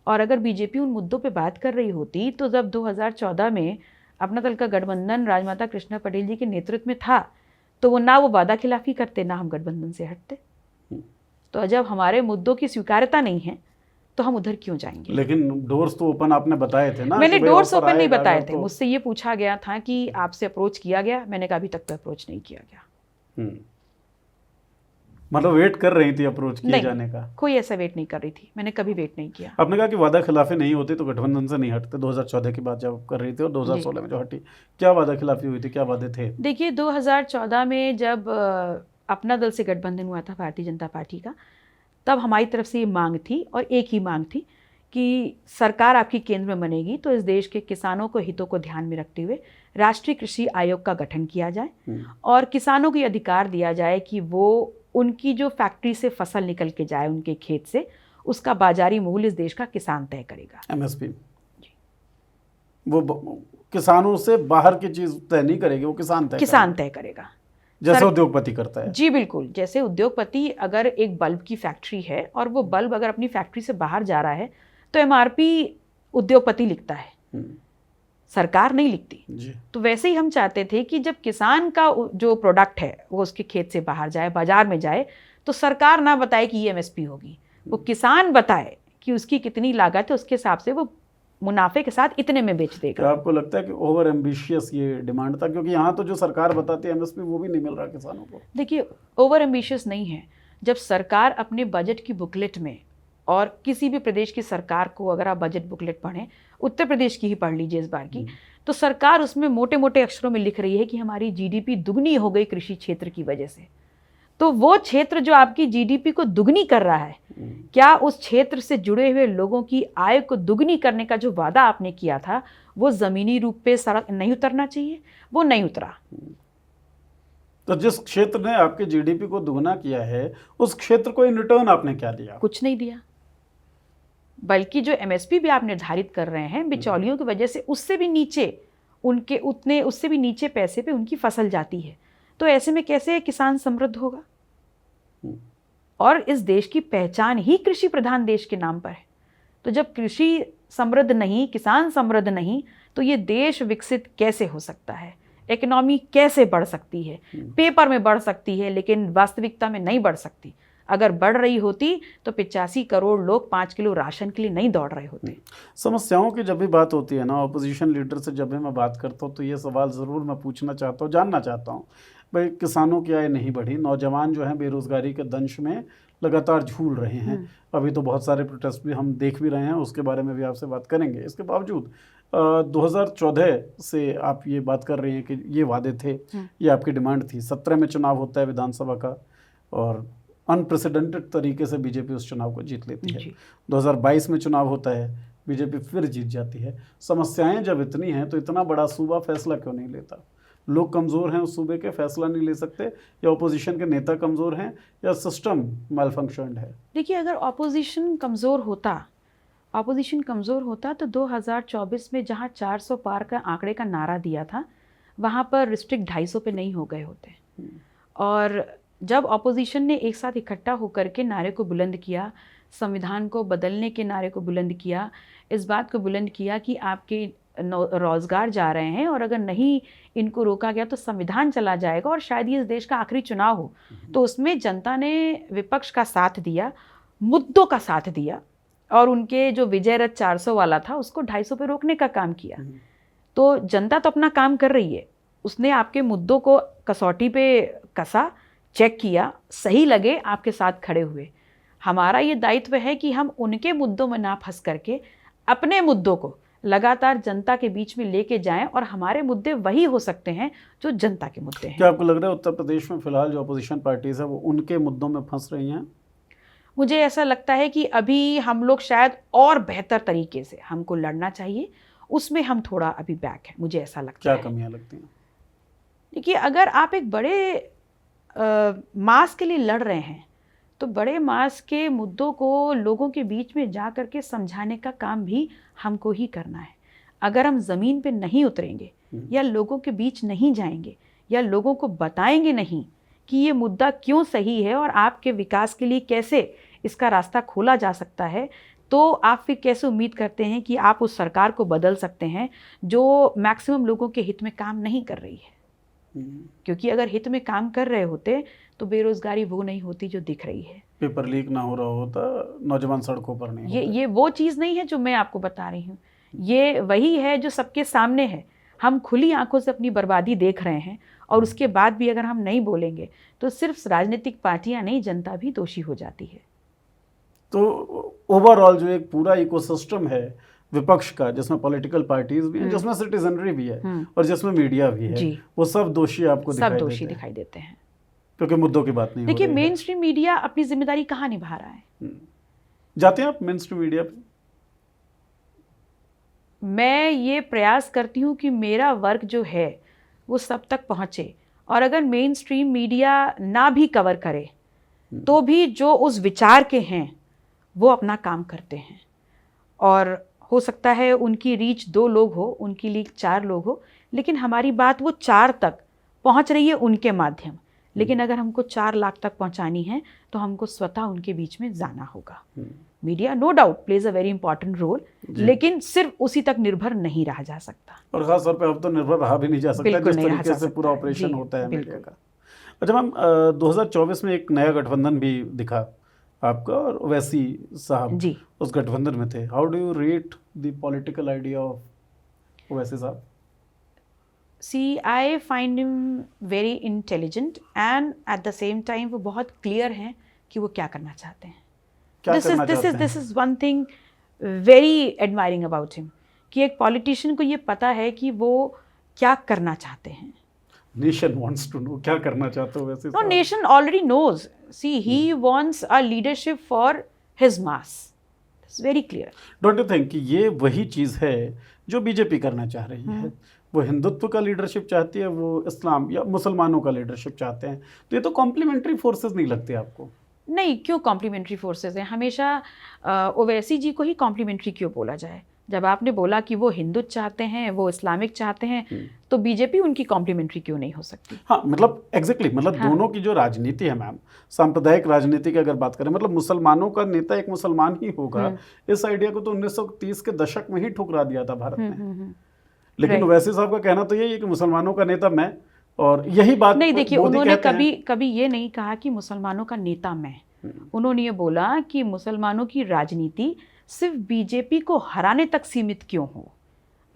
और अगर बीजेपी उन मुद्दों पे बात कर रही होती तो जब 2014 में अपना दल का गठबंधन राजमाता कृष्णा पटेल जी के नेतृत्व में था, तो वो ना वो वादा खिलाफी करते, ना हम गठबंधन से हटते। तो जब हमारे मुद्दों की स्वीकार्यता नहीं है तो हम उधर क्यों जाएंगे? लेकिन डोर्स तो ओपन आपने बताए थे ना। मैंने कि भाई डोर्स ऑफर ओपन नहीं आएगा बताए अगर थे। तो। मुझसे ये पूछा गया था कि आपसे अप्रोच किया गया, मैंने कहा अभी तक तो अप्रोच नहीं किया गया। मतलब वेट कर रही थी अप्रोच किए नहीं, जाने का? कोई ऐसा वेट नहीं कर रही थी, मैंने कभी वेट नहीं किया। आपने कहा कि वादा खिलाफी नहीं होती तो गठबंधन से नहीं हटते। 2014 की बात जब कर रही थी और 2016 में जो हटी, क्या वादा खिलाफी हुई थी, क्या वादे थे? देखिए, 2014 में जब अपना दल से गठबंधन हुआ था भारतीय जनता पार्टी का, तब हमारी तरफ से ये मांग थी और एक ही मांग थी कि सरकार आपकी केंद्र में बनेगी तो इस देश के किसानों को हितों को ध्यान में रखते हुए राष्ट्रीय कृषि आयोग का गठन किया जाए और किसानों को ये अधिकार दिया जाए कि वो उनकी जो फैक्ट्री से फसल निकल के जाए उनके खेत से, उसका बाजारी मूल्य इस देश का किसान तय करेगा। एमएसपी वो किसानों से बाहर की चीज तय नहीं करेगी, वो किसान तय करेगा, जैसे उद्योगपति करता है। जी बिल्कुल, जैसे उद्योगपति अगर एक बल्ब की फैक्ट्री है और वो बल्ब अगर अपनी फैक्ट्री से बाहर जा रहा है तो एमआरपी उद्योगपति लिखता है, सरकार नहीं लिखती जी। तो वैसे ही हम चाहते थे कि जब किसान का जो प्रोडक्ट है वो उसके खेत से बाहर जाए, बाजार में जाए, तो सरकार ना बताए कि ये एमएसपी होगी, वो किसान बताए कि उसकी कितनी लागत है, उसके हिसाब से वो मुनाफे के साथ इतने में बेच देगा। क्या आपको लगता है कि ओवर एम्बिशियस ये डिमांड था? क्योंकि यहाँ तो जो सरकार बताती है एमएसपी वो भी नहीं मिल रहा किसानों को। देखिए, ओवर एम्बिशियस नहीं है। जब सरकार अपने बजट की बुकलेट में, और किसी भी प्रदेश की सरकार को अगर आप बजट बुकलेट पढ़ें, उत्तर प्रदेश की ही पढ़ लीजिए इस बार की, तो सरकार उसमें मोटे मोटे अक्षरों में लिख रही है कि हमारी जीडीपी दुगनी हो गई कृषि क्षेत्र की वजह से। तो वो क्षेत्र जो आपकी जीडीपी को दुगनी कर रहा है, क्या उस क्षेत्र से जुड़े हुए लोगों की आय को दुगनी करने का जो वादा आपने किया था वो जमीनी रूप पे सड़क नहीं उतरना चाहिए? वो नहीं उतरा। तो जिस क्षेत्र ने आपके जीडीपी को दुगना किया है उस क्षेत्र को इन रिटर्न आपने क्या दिया? कुछ नहीं दिया, बल्कि जो एमएसपी भी आप निर्धारित कर रहे हैं बिचौलियों की वजह से उससे भी नीचे उससे भी नीचे पैसे पे उनकी फसल जाती है। तो ऐसे में कैसे किसान समृद्ध होगा? और इस देश की पहचान ही कृषि प्रधान देश के नाम पर है। तो जब कृषि समृद्ध नहीं, किसान समृद्ध नहीं, तो ये देश विकसित कैसे हो सकता है? इकोनॉमी कैसे बढ़ सकती है? पेपर में बढ़ सकती है लेकिन वास्तविकता में नहीं बढ़ सकती। अगर बढ़ रही होती तो 85 करोड़ लोग 5 किलो राशन के लिए नहीं दौड़ रहे होते। समस्याओं की जब भी बात होती है ना, अपोजिशन लीडर से जब भी मैं बात करता हूँ तो ये सवाल ज़रूर मैं पूछना चाहता हूँ, जानना चाहता हूँ, भाई किसानों की आय नहीं बढ़ी, नौजवान जो हैं बेरोजगारी के दंश में लगातार झूल रहे हैं। अभी तो बहुत सारे प्रोटेस्ट भी हम देख भी रहे हैं, उसके बारे में भी आपसे बात करेंगे। इसके बावजूद 2014 से आप ये बात कर रही हैं कि ये वादे थे, ये आपकी डिमांड थी। 17 में चुनाव होता है विधानसभा का और अनप्रेसिडेंटेड तरीके से बीजेपी उस चुनाव को जीत लेती है। 2022 में चुनाव होता है, बीजेपी फिर जीत जाती है। समस्याएं जब इतनी हैं तो इतना बड़ा सूबा फैसला क्यों नहीं लेता? लोग कमज़ोर हैं उस सूबे के, फैसला नहीं ले सकते, या ऑपोजिशन के नेता कमज़ोर हैं, या सिस्टम मैलफंक्शनड है? देखिए, अगर ऑपोजिशन कमज़ोर होता तो 2024 में जहां 400 पार का आंकड़े का नारा दिया था वहां पर रिस्ट्रिक्ट 250 पे नहीं हो गए होते। और जब ऑपोजिशन ने एक साथ इकट्ठा होकर के नारे को बुलंद किया, संविधान को बदलने के नारे को बुलंद किया, इस बात को बुलंद किया कि आपके रोजगार जा रहे हैं और अगर नहीं इनको रोका गया तो संविधान चला जाएगा और शायद ये इस देश का आखिरी चुनाव हो, तो उसमें जनता ने विपक्ष का साथ दिया, मुद्दों का साथ दिया और उनके जो विजय रथ 400 वाला था उसको 250 पे रोकने का काम किया। तो जनता तो अपना काम कर रही है, उसने आपके मुद्दों को कसौटी पे कसा, चेक किया, सही लगे आपके साथ खड़े हुए। हमारा ये दायित्व है कि हम उनके मुद्दों में ना फंस करके अपने मुद्दों को लगातार जनता के बीच में लेके जाएं और हमारे मुद्दे वही हो सकते हैं जो जनता के मुद्दे हैं। क्या आपको लग रहा है उत्तर प्रदेश में फिलहाल जो अपोजिशन पार्टीज है वो उनके मुद्दों में फंस रही हैं? मुझे ऐसा लगता है कि अभी हम लोग शायद और बेहतर तरीके से हमको लड़ना चाहिए, उसमें हम थोड़ा अभी बैक है, मुझे ऐसा लगता है। क्या कमियां लगती हैं? देखिए, अगर आप एक बड़े मास के लिए लड़ रहे हैं तो बड़े मास के मुद्दों को लोगों के बीच में जा कर के समझाने का काम भी हमको ही करना है। अगर हम ज़मीन पे नहीं उतरेंगे या लोगों के बीच नहीं जाएंगे या लोगों को बताएंगे नहीं कि ये मुद्दा क्यों सही है और आपके विकास के लिए कैसे इसका रास्ता खोला जा सकता है, तो आप फिर कैसे उम्मीद करते हैं कि आप उस सरकार को बदल सकते हैं जो मैक्सिमम लोगों के हित में काम नहीं कर रही है। क्योंकि अगर हित में काम कर रहे होते तो बेरोजगारी वो नहीं होती जो दिख रही है, पेपर लीक ना हो रहा होता, नौजवान सड़कों पर नहीं होते। ये वो चीज़ नहीं है जो मैं आपको बता रही हूँ, ये वही है जो सबके सामने है। हम खुली आंखों से अपनी बर्बादी देख रहे हैं और उसके बाद भी अगर हम नहीं बोलेंगे तो सिर्फ राजनीतिक पार्टियां नहीं, जनता भी दोषी हो जाती है। तो ओवरऑल जो एक पूरा इकोसिस्टम है विपक्ष का, जिसमें पॉलिटिकल पार्टीज भी हैं, जिसमें सिटीजनरी भी है और जिसमें मीडिया भी है, वो सब दोषी आपको सब दोषी दिखाई देते हैं क्योंकि मुद्दों की बात नहीं हो रही है। देखिए, मेन स्ट्रीम मीडिया अपनी जिम्मेदारी कहाँ निभा रहा है? जाते हैं आप मेन स्ट्रीम मीडिया पे? मैं ये प्रयास करती हूँ कि मेरा वर्क जो है वो सब तक पहुँचे, और अगर मेन स्ट्रीम मीडिया ना भी कवर करे तो भी जो उस विचार के हैं वो अपना काम करते हैं। और हो सकता है उनकी रीच 2 लोग हो, उनकी लीक 4 लोग हो, लेकिन हमारी बात वो 4 तक पहुंच रही है उनके माध्यम। लेकिन अगर हमको 4 लाख तक पहुंचानी है तो हमको स्वतः उनके बीच में जाना होगा। Media no doubt plays a very important role, लेकिन सिर्फ उसी तक निर्भर नहीं रहा जा सकता, और खास तौर पे अब तो निर्भर रहा भी नहीं जा सकता जिस तरीके से पूरा ऑपरेशन होता है मीडिया का। अच्छा मैम, 2024 में एक नया गठबंधन भी दिखा आपका, और ओवैसी साहब जी उस गठबंधन में थे। How do you rate the political idea of Owaisi साहब? See, I find him very intelligent and at the same time वो बहुत clear हैं कि वो क्या करना चाहते हैं। This is one thing very admiring about him, कि एक politician को ये पता है कि वो क्या करना चाहते हैं। Nation wants to know क्या करना चाहते हो वैसे? No, nation already knows. See, he wants a leadership for his mass. It's very clear. Don't you think कि ये वही चीज़ है जो बीजेपी करना चाह रही है? वो हिंदुत्व का लीडरशिप चाहती है, वो इस्लाम या मुसलमानों का लीडरशिप चाहते हैं। तो ये तो कॉम्प्लीमेंट्री फोर्सेस नहीं लगते आपको? नहीं, क्यों कॉम्प्लीमेंट्री फोर्सेस हैं? हमेशा ओवैसी जी को ही कॉम्प्लीमेंट्री क्यों बोला जाए? जब आपने बोला कि वो हिंदू चाहते हैं, वो इस्लामिक चाहते हैं, तो बीजेपी उनकी कॉम्प्लीमेंट्री क्यों नहीं हो सकती? हाँ, मतलब एग्जैक्टली, मतलब दोनों की जो राजनीति है मैम, सांप्रदायिक राजनीति की अगर बात करें, मतलब मुसलमानों का नेता एक मुसलमान ही होगा, इस आइडिया को तो 1930 के दशक में ही ठुकरा दिया था भारत ने। लेकिन ओवैसी साहब का कहना तो यही है कि मुसलमानों का नेता मैं, और यही बात नहीं। देखिए, उन्होंने कभी ये नहीं कहा कि मुसलमानों का नेता मैं। उन्होंने ये बोला कि मुसलमानों की राजनीति सिर्फ बीजेपी को हराने तक सीमित क्यों हो,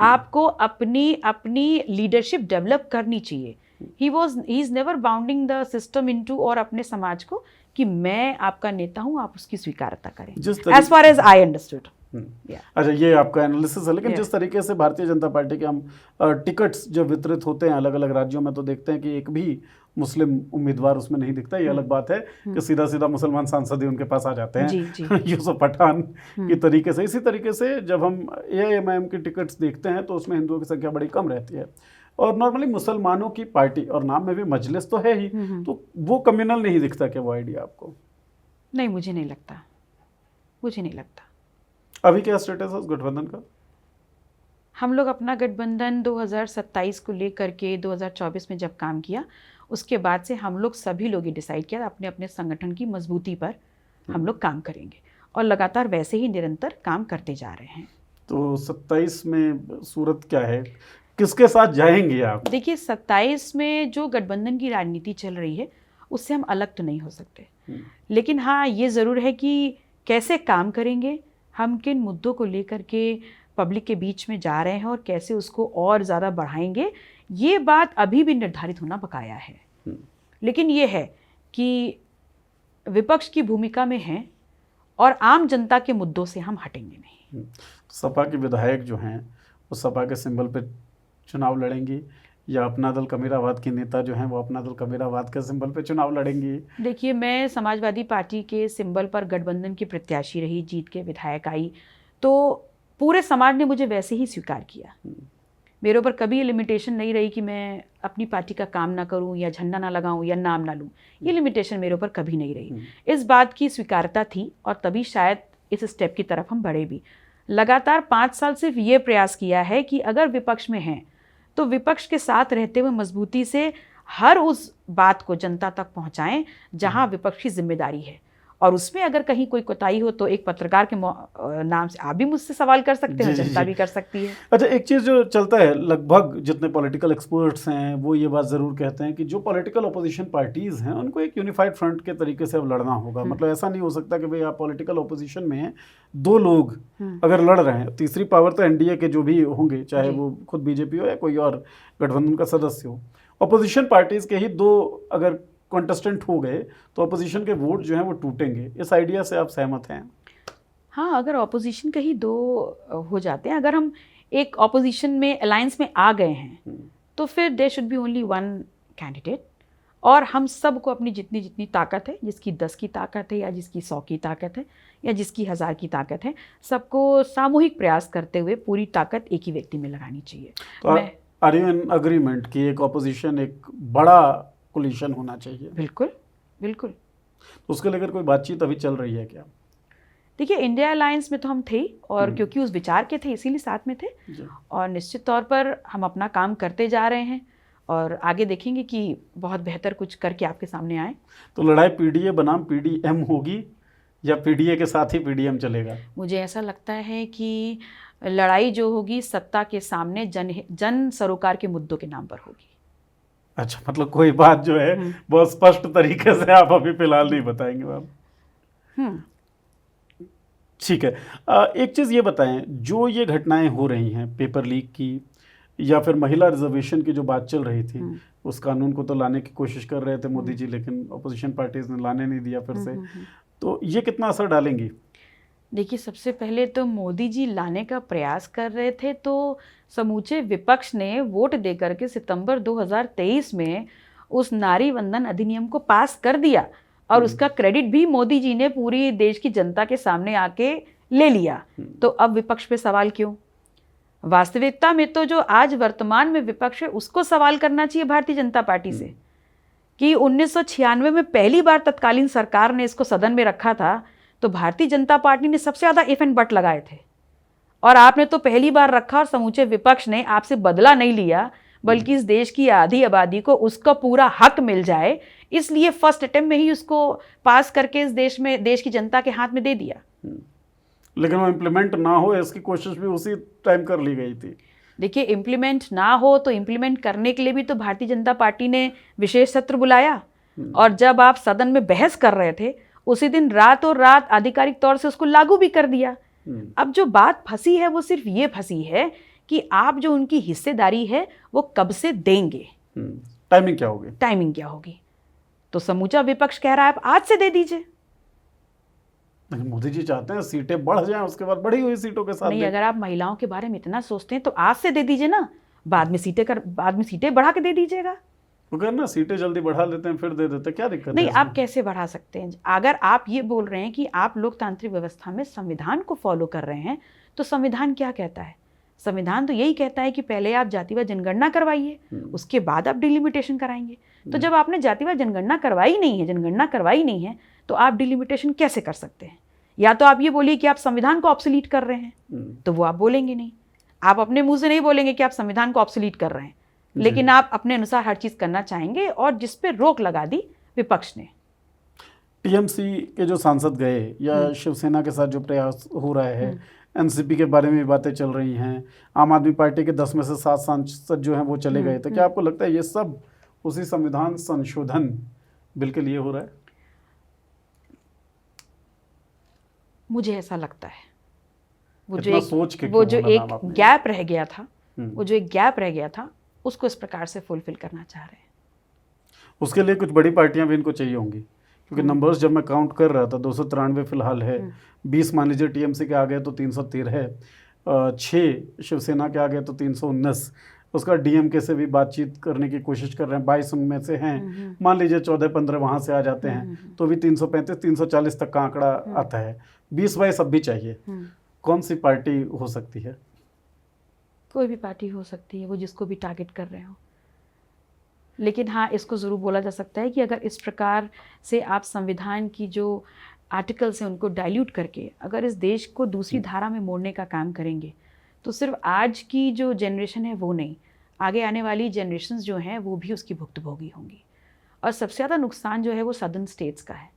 आपको अपनी लीडरशिप डेवलप करनी चाहिए। He is never bounding the system into, और अपने समाज को कि मैं आपका नेता हूं, आप उसकी स्वीकारता करें, as far as I understood. अच्छा, ये आपका एनालिसिस है। लेकिन जिस तरीके से भारतीय जनता पार्टी के हम टिकट्स जब वितरित होते हैं अलग अलग राज्यों में, तो देखते हैं कि एक भी मुस्लिम उम्मीदवार उसमें नहीं दिखता। ये अलग बात है कि सीधा सीधा मुसलमान सांसद ही उनके पास आ जाते हैं यूसुफ पठान की तरीके से। इसी तरीके से जब हम AIMIM की टिकट्स देखते हैं तो उसमें हिंदुओं की संख्या बड़ी कम रहती है, और नॉर्मली मुसलमानों की पार्टी, और नाम में भी मजलिस तो है ही, तो वो कम्युनल नहीं दिखता क्या वो आइडिया आपको? नहीं, मुझे नहीं लगता। अभी क्या स्टेटस है उस गठबंधन का? हम लोग अपना गठबंधन 2027 को लेकर के 2024 में जब काम किया, उसके बाद से हम लोग सभी लोग ये डिसाइड किया अपने अपने संगठन की मजबूती पर हम लोग काम करेंगे, और लगातार वैसे ही निरंतर काम करते जा रहे हैं। तो 27 में सूरत क्या है, किसके साथ जाएंगे आप? देखिए, 27 में जो गठबंधन की राजनीति चल रही है उससे हम अलग तो नहीं हो सकते, लेकिन हाँ, ये ज़रूर है कि कैसे काम करेंगे, हम किन मुद्दों को लेकर के पब्लिक के बीच में जा रहे हैं और कैसे उसको और ज़्यादा बढ़ाएंगे, ये बात अभी भी निर्धारित होना बकाया है। लेकिन ये है कि विपक्ष की भूमिका में हैं और आम जनता के मुद्दों से हम हटेंगे नहीं। सपा के विधायक जो हैं वो सपा के सिंबल पे चुनाव लड़ेंगी, या अपना दल कबीराबाद के नेता जो हैं वो अपना दल कबीराबाद के सिंबल पे चुनाव लड़ेंगी? देखिए, मैं समाजवादी पार्टी के सिंबल पर गठबंधन की प्रत्याशी रही, जीत के विधायक आई, तो पूरे समाज ने मुझे वैसे ही स्वीकार किया। मेरे ऊपर कभी ये लिमिटेशन नहीं रही कि मैं अपनी पार्टी का काम ना करूं या झंडा ना लगाऊं या नाम ना लूं। ये लिमिटेशन मेरे ऊपर कभी नहीं रही। इस बात की स्वीकारता थी और तभी शायद इस स्टेप की तरफ हम बढ़े भी। लगातार 5 साल सिर्फ ये प्रयास किया है कि अगर विपक्ष में हैं तो विपक्ष के साथ रहते हुए मजबूती से हर उस बात को जनता तक पहुंचाएं जहां विपक्ष की जिम्मेदारी है, और उसमें अगर कहीं कोई कोताही हो तो एक पत्रकार के नाम से आप भी मुझसे सवाल कर सकते हैं, जनता भी कर सकती है। अच्छा, एक चीज़ जो चलता है, लगभग जितने पॉलिटिकल एक्सपर्ट्स हैं वो ये बात ज़रूर कहते हैं कि जो पॉलिटिकल अपोजिशन पार्टीज़ हैं उनको एक यूनिफाइड फ्रंट के तरीके से अब लड़ना होगा। मतलब ऐसा नहीं हो सकता कि भाई आप पॉलिटिकल अपोजिशन में 2 लोग अगर लड़ रहे हैं, तीसरी पावर तो एनडीए के जो भी होंगे, चाहे वो खुद बीजेपी हो या कोई और गठबंधन का सदस्य हो, अपोजिशन पार्टीज़ के ही 2 अगर कंटेस्टेंट हो गए तो अपोजिशन के वोट जो हैं वो टूटेंगे। इस आइडिया से आप सहमत हैं? हाँ, अगर ऑपोजिशन के ही 2 हो जाते हैं, अगर हम एक ऑपोजिशन में अलायंस में आ गए हैं तो फिर there should be only 1 candidate, और हम सबको अपनी जितनी जितनी ताकत है, जिसकी 10 की ताकत है या जिसकी 100 की ताकत है या जिसकी 1000 की ताकत है, सबको सामूहिक प्रयास करते हुए पूरी ताकत एक ही व्यक्ति में लगानी चाहिए। तो आर यू इन अग्रीमेंट कि एक ऑपोजिशन, एक बड़ा कोलिशन होना चाहिए? बिल्कुल बिल्कुल। तो उसके लेकर कोई बातचीत अभी चल रही है क्या? देखिए, इंडिया अलायंस में तो हम थे और क्योंकि उस विचार के थे इसीलिए साथ में थे, और निश्चित तौर पर हम अपना काम करते जा रहे हैं और आगे देखेंगे कि बहुत बेहतर कुछ करके आपके सामने आए। तो लड़ाई पीडीए बनाम पीडीएम होगी या पीडीए के साथ ही पीडीएम चलेगा? मुझे ऐसा लगता है कि लड़ाई जो होगी सत्ता के सामने जन सरोकार के मुद्दों के नाम पर होगी। अच्छा, मतलब कोई बात जो है बहुत स्पष्ट तरीके से आप अभी फिलहाल नहीं बताएंगे मैम? ठीक है। एक चीज़ ये बताएं, जो ये घटनाएं हो रही हैं पेपर लीक की या फिर महिला रिजर्वेशन की जो बात चल रही थी, उस कानून को तो लाने की कोशिश कर रहे थे मोदी जी, लेकिन अपोजिशन पार्टीज ने लाने नहीं दिया फिर से, तो ये कितना असर डालेंगी? देखिए, सबसे पहले तो मोदी जी लाने का प्रयास कर रहे थे तो समूचे विपक्ष ने वोट देकर के सितंबर 2023 में उस नारी वंदन अधिनियम को पास कर दिया, और उसका क्रेडिट भी मोदी जी ने पूरी देश की जनता के सामने आके ले लिया। तो अब विपक्ष पे सवाल क्यों? वास्तविकता में तो जो आज वर्तमान में विपक्ष है उसको सवाल करना चाहिए भारतीय जनता पार्टी से कि 1996 में पहली बार तत्कालीन सरकार ने इसको सदन में रखा था तो भारतीय जनता पार्टी ने सबसे ज़्यादा इफ एंड बट लगाए थे, और आपने तो पहली बार रखा और समूचे विपक्ष ने आपसे बदला नहीं लिया, बल्कि इस देश की आधी आबादी को उसका पूरा हक मिल जाए इसलिए फर्स्ट अटेम्प्ट में ही उसको पास करके इस देश में देश की जनता के हाथ में दे दिया। लेकिन वो इम्प्लीमेंट ना हो इसकी कोशिश भी उसी टाइम कर ली गई थी। देखिए, इम्प्लीमेंट ना हो तो इम्प्लीमेंट करने के लिए भी तो भारतीय जनता पार्टी ने विशेष सत्र बुलाया, और जब आप सदन में बहस कर रहे थे उसी दिन रातों रात आधिकारिक तौर से उसको लागू भी कर दिया। अब जो बात फंसी है वो सिर्फ ये फंसी है कि आप जो उनकी हिस्सेदारी है वो कब से देंगे, टाइमिंग क्या होगी? टाइमिंग क्या होगी? तो समूचा विपक्ष कह रहा है आप आज से दे दीजिए। मोदी जी चाहते हैं सीटें बढ़ जाएं, उसके बाद बढ़ी हुई सीटों के साथ नहीं, अगर आप महिलाओं के बारे में इतना सोचते हैं तो आज से दे दीजिए ना, बाद में सीटें बढ़ा के दे दीजिएगा। अगर ना सीटें जल्दी बढ़ा लेते हैं फिर दे देते, क्या दिक्कत नहीं, है? आप कैसे बढ़ा सकते हैं? अगर आप ये बोल रहे हैं कि आप लोकतांत्रिक व्यवस्था में संविधान को फॉलो कर रहे हैं तो संविधान क्या कहता है? संविधान तो यही कहता है कि पहले आप जातिवार जनगणना करवाइए, उसके बाद आप डिलिमिटेशन कराएंगे। तो जब आपने जातिवार जनगणना करवाई नहीं है तो आप डिलिमिटेशन कैसे कर सकते हैं? या तो आप ये बोलिए कि आप संविधान को ऑब्सोलीट कर रहे हैं, तो वो आप बोलेंगे नहीं, आप अपने मुंह से नहीं बोलेंगे कि आप संविधान को ऑब्सोलीट कर रहे हैं, लेकिन आप अपने अनुसार हर चीज करना चाहेंगे, और जिस पे रोक लगा दी विपक्ष ने। टीएमसी के जो सांसद गए या शिवसेना के साथ जो प्रयास हो रहा है, एनसीपी के बारे में भी बातें चल रही हैं, आम आदमी पार्टी के 10 में से 7 सांसद जो हैं वो चले गए, तो क्या आपको लगता है ये सब उसी संविधान संशोधन बिल के लिए हो रहा है? मुझे ऐसा लगता है वो जो एक गैप रह गया था उसको इस प्रकार से फुलफिल करना चाह रहे हैं। उसके लिए कुछ बड़ी पार्टियां भी इनको चाहिए होंगी, क्योंकि नंबर्स जब मैं काउंट कर रहा था 293 फिलहाल है, 20 मान लीजिए टीएमसी के आ गए तो 313 है, 6 शिवसेना के आ गए तो 319, उसका डीएमके से भी बातचीत करने की कोशिश कर रहे हैं, 22 उनमें से हैं, मान लीजिए 14-15 वहाँ से आ जाते हैं तो भी 335-340 तक का आंकड़ा आता है, 20-22 अब भी चाहिए। कौन सी पार्टी हो सकती है? कोई भी पार्टी हो सकती है, वो जिसको भी टारगेट कर रहे हो। लेकिन हाँ, इसको ज़रूर बोला जा सकता है कि अगर इस प्रकार से आप संविधान की जो आर्टिकल्स हैं उनको डाइल्यूट करके अगर इस देश को दूसरी धारा में मोड़ने का काम करेंगे, तो सिर्फ आज की जो जनरेशन है वो नहीं, आगे आने वाली जनरेशन्स जो हैं वो भी उसकी भुक्तभोगी होंगी। और सबसे ज़्यादा नुकसान जो है वो सदर्न स्टेट्स का है,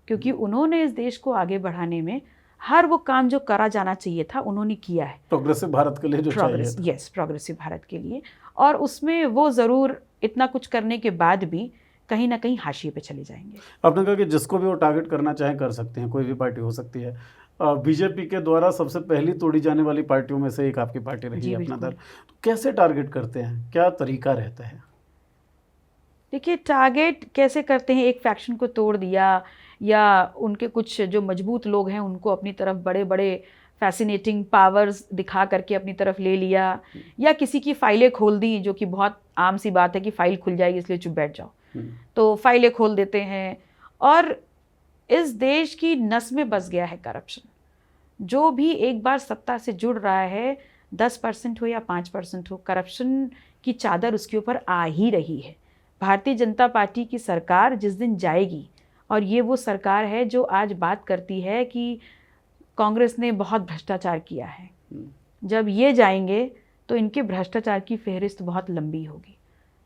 क्योंकि उन्होंने इस देश को आगे बढ़ाने में हर वो काम जो करा जाना चाहिए था उन्होंने किया है, प्रोग्रेसिव भारत के लिए जो चाहिए था। यस, प्रोग्रेसिव भारत के लिए। और उसमें वो ज़रूर इतना कुछ करने के बाद भी कहीं ना कहीं हाशिए पे चले जाएंगे। आपने कहा कि जिसको भी वो टारगेट करना चाहे कर सकते हैं, कोई भी पार्टी हो सकती है। बीजेपी के द्वारा सबसे पहली तोड़ी जाने वाली पार्टियों में से एक आपकी पार्टी रही है, अपना दल। तो कैसे टारगेट करते हैं, क्या तरीका रहता है? देखिए, टारगेट कैसे करते हैं, एक फैक्शन को तोड़ दिया या उनके कुछ जो मजबूत लोग हैं उनको अपनी तरफ बड़े बड़े फैसिनेटिंग पावर्स दिखा करके अपनी तरफ ले लिया, या किसी की फाइलें खोल दी, जो कि बहुत आम सी बात है कि फाइल खुल जाएगी इसलिए चुप बैठ जाओ, तो फाइलें खोल देते हैं। और इस देश की नस में बस गया है करप्शन। जो भी एक बार सत्ता से जुड़ रहा है, 10% हो या 5% हो, करप्शन की चादर उसके ऊपर आ ही रही है। भारतीय जनता पार्टी की सरकार जिस दिन जाएगी, और ये वो सरकार है जो आज बात करती है कि कांग्रेस ने बहुत भ्रष्टाचार किया है, जब ये जाएंगे तो इनके भ्रष्टाचार की फहरिस्त बहुत लंबी होगी।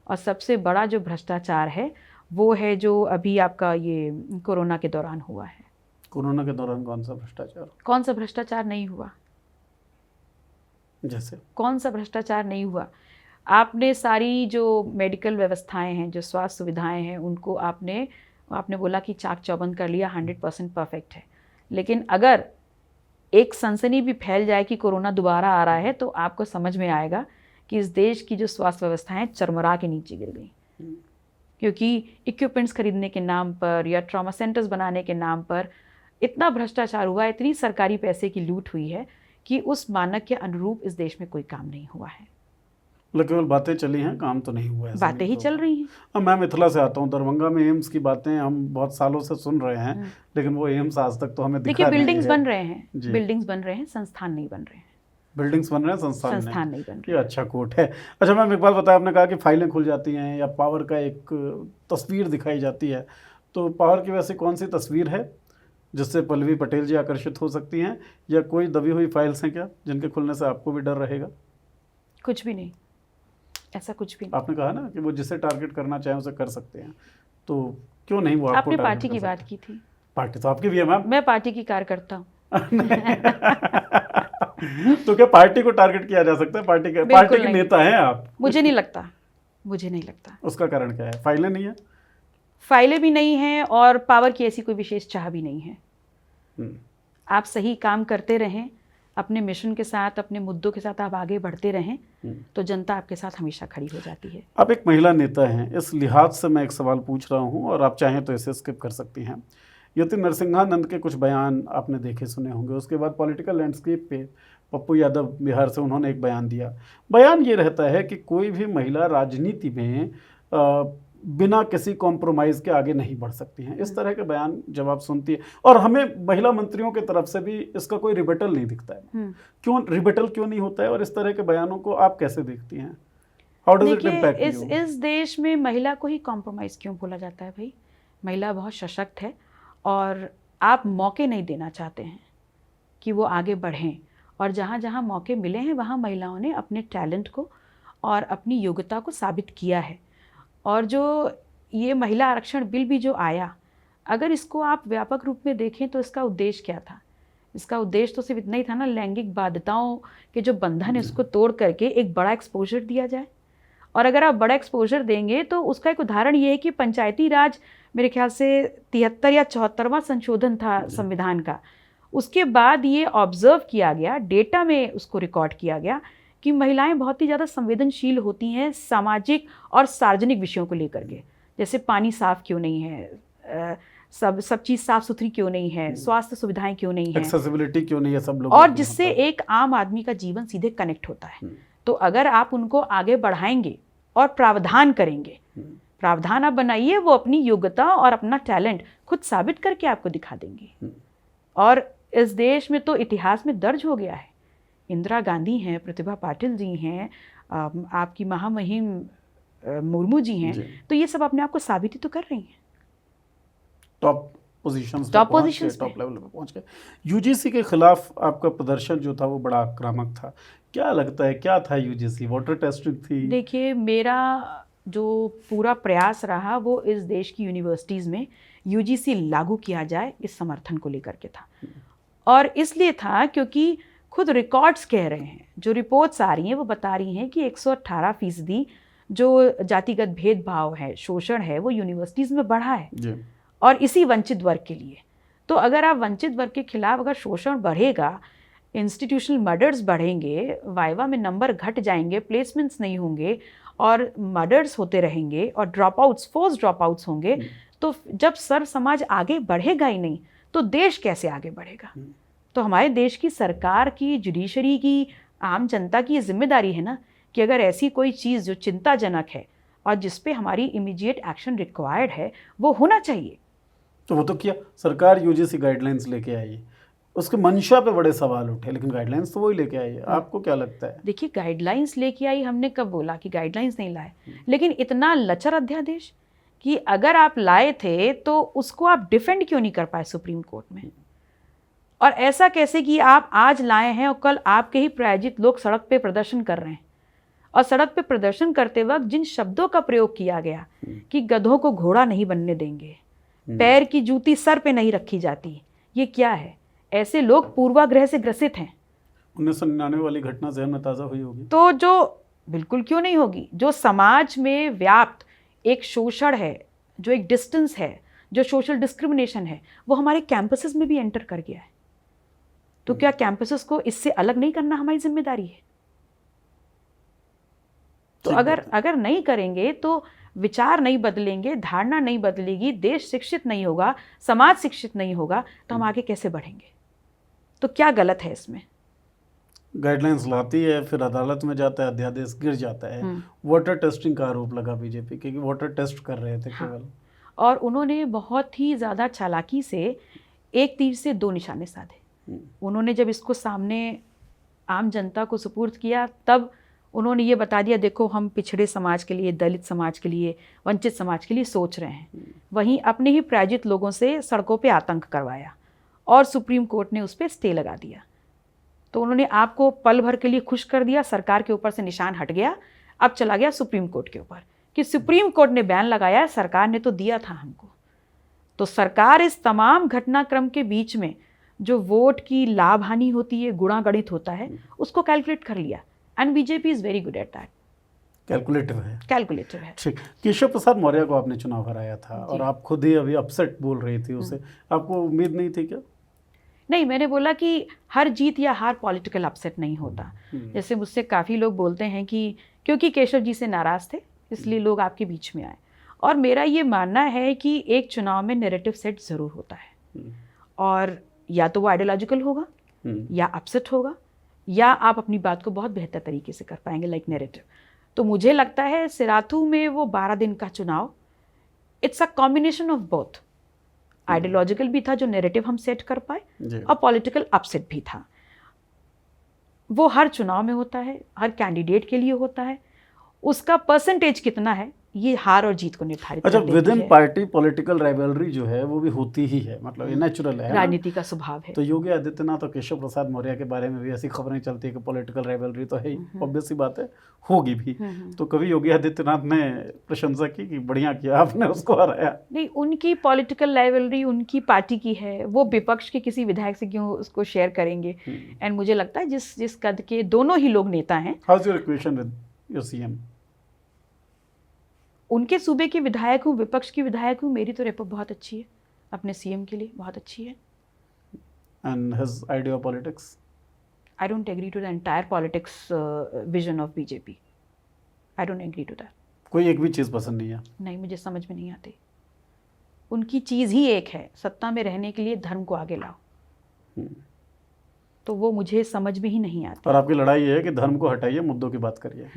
और सबसे बड़ा जो भ्रष्टाचार है वो है जो अभी आपका ये कोरोना के दौरान हुआ है। कोरोना के दौरान कौन सा भ्रष्टाचार? कौन सा भ्रष्टाचार नहीं हुआ? जैसे कौन सा भ्रष्टाचार नहीं हुआ? आपने सारी जो मेडिकल व्यवस्थाएं हैं, जो स्वास्थ्य सुविधाएं हैं, उनको आपने बोला कि चाक चौबंद कर लिया, 100% परफेक्ट है। लेकिन अगर एक सनसनी भी फैल जाए कि कोरोना दोबारा आ रहा है, तो आपको समझ में आएगा कि इस देश की जो स्वास्थ्य व्यवस्थाएं चरमरा के नीचे गिर गई, क्योंकि इक्विपमेंट्स खरीदने के नाम पर या ट्रॉमा सेंटर्स बनाने के नाम पर इतना भ्रष्टाचार हुआ, इतनी सरकारी पैसे की लूट हुई है कि उस मानक के अनुरूप इस देश में कोई काम नहीं हुआ है। केवल बातें चली हैं, काम तो नहीं हुआ है। बातें ही चल रही हैं। अब मैं मिथिला से आता हूँ, दरभंगा में एम्स की बातें हम बहुत सालों से सुन रहे हैं, लेकिन वो एम्स आज तक तो हमें दिखा नहीं है। देखिए, बिल्डिंग्स बन रहे हैं, बिल्डिंग्स बन रहे हैं, संस्थान नहीं बन रहे हैं। बिल्डिंग्स बन रहे हैं, संस्थान नहीं बन रहे। ये अच्छा कोट है। अच्छा मैम, एक बात बताया, आपने कहा कि फाइलें खुल जाती हैं या पावर का एक तस्वीर दिखाई जाती है, तो पावर की वैसे कौन सी तस्वीर है जिससे पल्लवी पटेल जी आकर्षित हो सकती हैं, या कोई दबी हुई फाइल्स हैं क्या जिनके खुलने से आपको भी डर रहेगा? कुछ भी नहीं, ऐसा कुछ भी नहीं। आपने कहा ना कि वो जिसे टारगेट करना चाहे उसे कर सकते हैं, तो क्यों नहीं वो आपको? आपने पार्टी की बात की थी। पार्टी तो आपकी भी है मैम। मैं पार्टी की कार्यकर्ता हूँ। तो क्या पार्टी को टारगेट किया जा सकता है? पार्टी के नेता हैं आप? मुझे नहीं लगता। उसका कारण क्या है? फाइलें नहीं है? फाइलें भी नहीं हैं और पावर की ऐसी कोई विशेष चाह भी नहीं है। आप सही काम करते रहें, अपने मिशन के साथ, अपने मुद्दों के साथ आप आगे बढ़ते रहें, तो जनता आपके साथ हमेशा खड़ी हो जाती है। आप एक महिला नेता हैं, इस लिहाज से मैं एक सवाल पूछ रहा हूं और आप चाहें तो इसे स्किप कर सकती हैं। यति नरसिंहानंद के कुछ बयान आपने देखे सुने होंगे। उसके बाद पॉलिटिकल लैंडस्केप पे पप्पू यादव बिहार से, उन्होंने एक बयान दिया। बयान ये रहता है कि कोई भी महिला राजनीति में बिना किसी कॉम्प्रोमाइज़ के आगे नहीं बढ़ सकती हैं। इस तरह के बयान जब आप सुनती है, और हमें महिला मंत्रियों की तरफ से भी इसका कोई रिबेटल नहीं दिखता है, क्यों रिबेटल क्यों नहीं होता है, और इस तरह के बयानों को आप कैसे देखती हैं? How does it impact you? इस देश में महिला को ही कॉम्प्रोमाइज़ क्यों बोला जाता है भाई? महिला बहुत सशक्त है और आप मौके नहीं देना चाहते हैं कि वो आगे बढ़ें, और जहाँ जहाँ मौके मिले हैं वहाँ महिलाओं ने अपने टैलेंट को और अपनी योग्यता को साबित किया है। और जो ये महिला आरक्षण बिल भी जो आया, अगर इसको आप व्यापक रूप में देखें तो इसका उद्देश्य क्या था? इसका उद्देश्य तो सिर्फ इतना ही था ना, लैंगिक बाध्यताओं के जो बंधन है उसको तोड़ करके एक बड़ा एक्सपोजर दिया जाए। और अगर आप बड़ा एक्सपोजर देंगे तो उसका एक उदाहरण ये है कि पंचायती राज, मेरे ख्याल से 73 या 74वां संशोधन था संविधान का, उसके बाद ये ऑब्जर्व किया गया, डेटा में उसको रिकॉर्ड किया गया कि महिलाएं बहुत ही ज़्यादा संवेदनशील होती हैं सामाजिक और सार्वजनिक विषयों को लेकर के। जैसे पानी साफ क्यों नहीं है, सब चीज़ साफ सुथरी क्यों नहीं है, स्वास्थ्य सुविधाएं क्यों नहीं है, एक्सेसिबिलिटी क्यों नहीं है सब लोग, और जिससे एक आम आदमी का जीवन सीधे कनेक्ट होता है। तो अगर आप उनको आगे बढ़ाएंगे और प्रावधान करेंगे, प्रावधान आप बनाइए, वो अपनी योग्यता और अपना टैलेंट खुद साबित करके आपको दिखा देंगे। और इस देश में तो इतिहास में दर्ज हो गया है, इंदिरा गांधी हैं, प्रतिभा पाटिल जी हैं, आपकी महामहिम मुर्मू जी हैं, तो ये सब अपने आप को साबित तो कर रही हैं, top positions top positions top level पे पहुंच गए। यूजीसी के खिलाफ आपका प्रदर्शन जो था वो बड़ा आक्रामक था, क्या लगता है क्या था यूजीसी? वाटर टेस्टिंग थी? देखिए, मेरा जो पूरा प्रयास रहा वो इस देश की यूनिवर्सिटीज़ में यूजीसी लागू किया जाए इस समर्थन को लेकर के था, और इसलिए था क्योंकि खुद रिकॉर्ड्स कह रहे हैं, जो रिपोर्ट्स आ रही हैं वो बता रही हैं कि 118% जो जातिगत भेदभाव है, शोषण है, वो यूनिवर्सिटीज़ में बढ़ा है जी। और इसी वंचित वर्ग के लिए। तो अगर आप वंचित वर्ग के खिलाफ अगर शोषण बढ़ेगा, इंस्टीट्यूशनल मर्डर्स बढ़ेंगे, वाइवा में नंबर घट जाएंगे, प्लेसमेंट्स नहीं होंगे और मर्डर्स होते रहेंगे और drop outs, force drop outs होंगे, तो जब सर्व समाज आगे बढ़ेगा ही नहीं तो देश कैसे आगे बढ़ेगा? तो हमारे देश की सरकार की, जुडिशरी की, आम जनता की ये जिम्मेदारी है ना कि अगर ऐसी कोई चीज़ जो चिंताजनक है और जिस पे हमारी इमीडिएट एक्शन रिक्वायर्ड है वो होना चाहिए। तो वो तो किया, सरकार यूजीसी गाइडलाइंस लेके आई, उसके मंशा पे बड़े सवाल उठे, लेकिन गाइडलाइंस तो वही लेके आई है। आपको क्या लगता है? देखिए, गाइडलाइंस लेके आई, हमने कब बोला कि गाइडलाइंस नहीं लाए, लेकिन इतना लचर अध्यादेश कि अगर आप लाए थे तो उसको आप डिफेंड क्यों नहीं कर पाए सुप्रीम कोर्ट में? और ऐसा कैसे कि आप आज लाए हैं और कल आपके ही प्रायोजित लोग सड़क पे प्रदर्शन कर रहे हैं, और सड़क पे प्रदर्शन करते वक्त जिन शब्दों का प्रयोग किया गया कि गधों को घोड़ा नहीं बनने देंगे, पैर की जूती सर पे नहीं रखी जाती, ये क्या है? ऐसे लोग पूर्वाग्रह से ग्रसित हैं। 1999 वाली घटना ज़हन में ताज़ा हुई होगी। तो जो बिल्कुल क्यों नहीं होगी, जो समाज में व्याप्त एक शोषण है, जो एक डिस्टेंस है, जो सोशल डिस्क्रिमिनेशन है, वो हमारे कैंपसेस में भी एंटर कर गया है। तो क्या कैंपसेस को इससे अलग नहीं करना हमारी जिम्मेदारी है? तो अगर नहीं करेंगे तो विचार नहीं बदलेंगे, धारणा नहीं बदलेगी, देश शिक्षित नहीं होगा, समाज शिक्षित नहीं होगा, तो हम आगे कैसे बढ़ेंगे? तो क्या गलत है इसमें? गाइडलाइंस लाती है, फिर अदालत में जाता है, अध्यादेश गिर जाता है। वाटर टेस्टिंग का आरोप लगा बीजेपी के कि वाटर टेस्ट कर रहे थे केवल। और उन्होंने बहुत ही ज़्यादा चालाकी से एक तीर से दो निशाने साधे। उन्होंने जब इसको सामने आम जनता को सुपुर्द किया तब उन्होंने ये बता दिया, देखो हम पिछड़े समाज के लिए, दलित समाज के लिए, वंचित समाज के लिए सोच रहे हैं। वहीं अपने ही प्रायोजित लोगों से सड़कों पे आतंक करवाया और सुप्रीम कोर्ट ने उस पर स्टे लगा दिया। तो उन्होंने आपको पल भर के लिए खुश कर दिया, सरकार के ऊपर से निशान हट गया, अब चला गया सुप्रीम कोर्ट के ऊपर कि सुप्रीम कोर्ट ने बैन लगाया, सरकार ने तो दिया था हमको। तो सरकार इस तमाम घटनाक्रम के बीच में जो वोट की लाभ हानि होती है, गुणा गणित होता है, उसको कैलकुलेट कर लिया। And BJP is very good at that. Calculative है। कैलकुलेटिव है। ठीक। केशव प्रसाद मौर्य को आपने चुनाव हराया था और आप खुद ही अभी अपसेट बोल रही थी उसे, आपको उम्मीद नहीं थी क्या? नहीं, मैंने बोला कि हर जीत या हार पॉलिटिकल अपसेट नहीं होता। जैसे मुझसे काफ़ी लोग बोलते हैं कि क्योंकि केशव जी से नाराज़ थे इसलिए लोग आपके बीच में आए, और मेरा ये मानना है कि एक चुनाव में नैरेटिव सेट ज़रूर होता है, और या तो वो आइडियोलॉजिकल होगा या अपसेट होगा, या आप अपनी बात को बहुत बेहतर तरीके से कर पाएंगे, लाइक नैरेटिव। तो मुझे लगता है सिराथू में वो 12 दिन का चुनाव, it's a combination of both. Ideological भी था जो नैरेटिव हम सेट कर पाए, और पॉलिटिकल अपसेट भी था। वो हर चुनाव में होता है, हर कैंडिडेट के लिए होता है। उसका परसेंटेज कितना है ये हार और जीत को निर्धारित अच्छा, करती है। With in party political rivalry जो है वो भी होती ही है, मतलब ये नेचुरल है, राजनीति का स्वभाव है। तो योगी आदित्यनाथ और केशव प्रसाद मौर्य के बारे में भी ऐसी खबरें चलती है कि पॉलिटिकल राइवलरी तो है ही, ऑब्वियस सी बात है, होगी भी। तो कभी योगी आदित्यनाथ ने प्रशंसा की कि बढ़िया किया आपने उसको हराया? नहीं, उनकी पॉलिटिकल राइवलरी उनकी पार्टी की है, वो विपक्ष के किसी विधायक से क्यों उसको शेयर करेंगे? एंड मुझे लगता है जिस कद के दोनों ही लोग नेता हैं। How is your equation with your CM? उनके सूबे के विधायक हूँ, विपक्ष की विधायक हूँ, मेरी तो रेपो बहुत अच्छी है, अपने सीएम के लिए बहुत अच्छी है। And his idea of politics? I don't agree to the entire politics vision of BJP. I don't agree to that. कोई एक भी चीज़ पसंद नहीं है? नहीं, मुझे समझ में नहीं आती। उनकी चीज़ ही एक है, सत्ता में रहने के लिए धर्म को आगे लाओ। तो वो मुझे समझ में ही नहीं आती। और आपकी लड़ाई है कि धर्म को हटाइए, मुद्दों की बात करिए।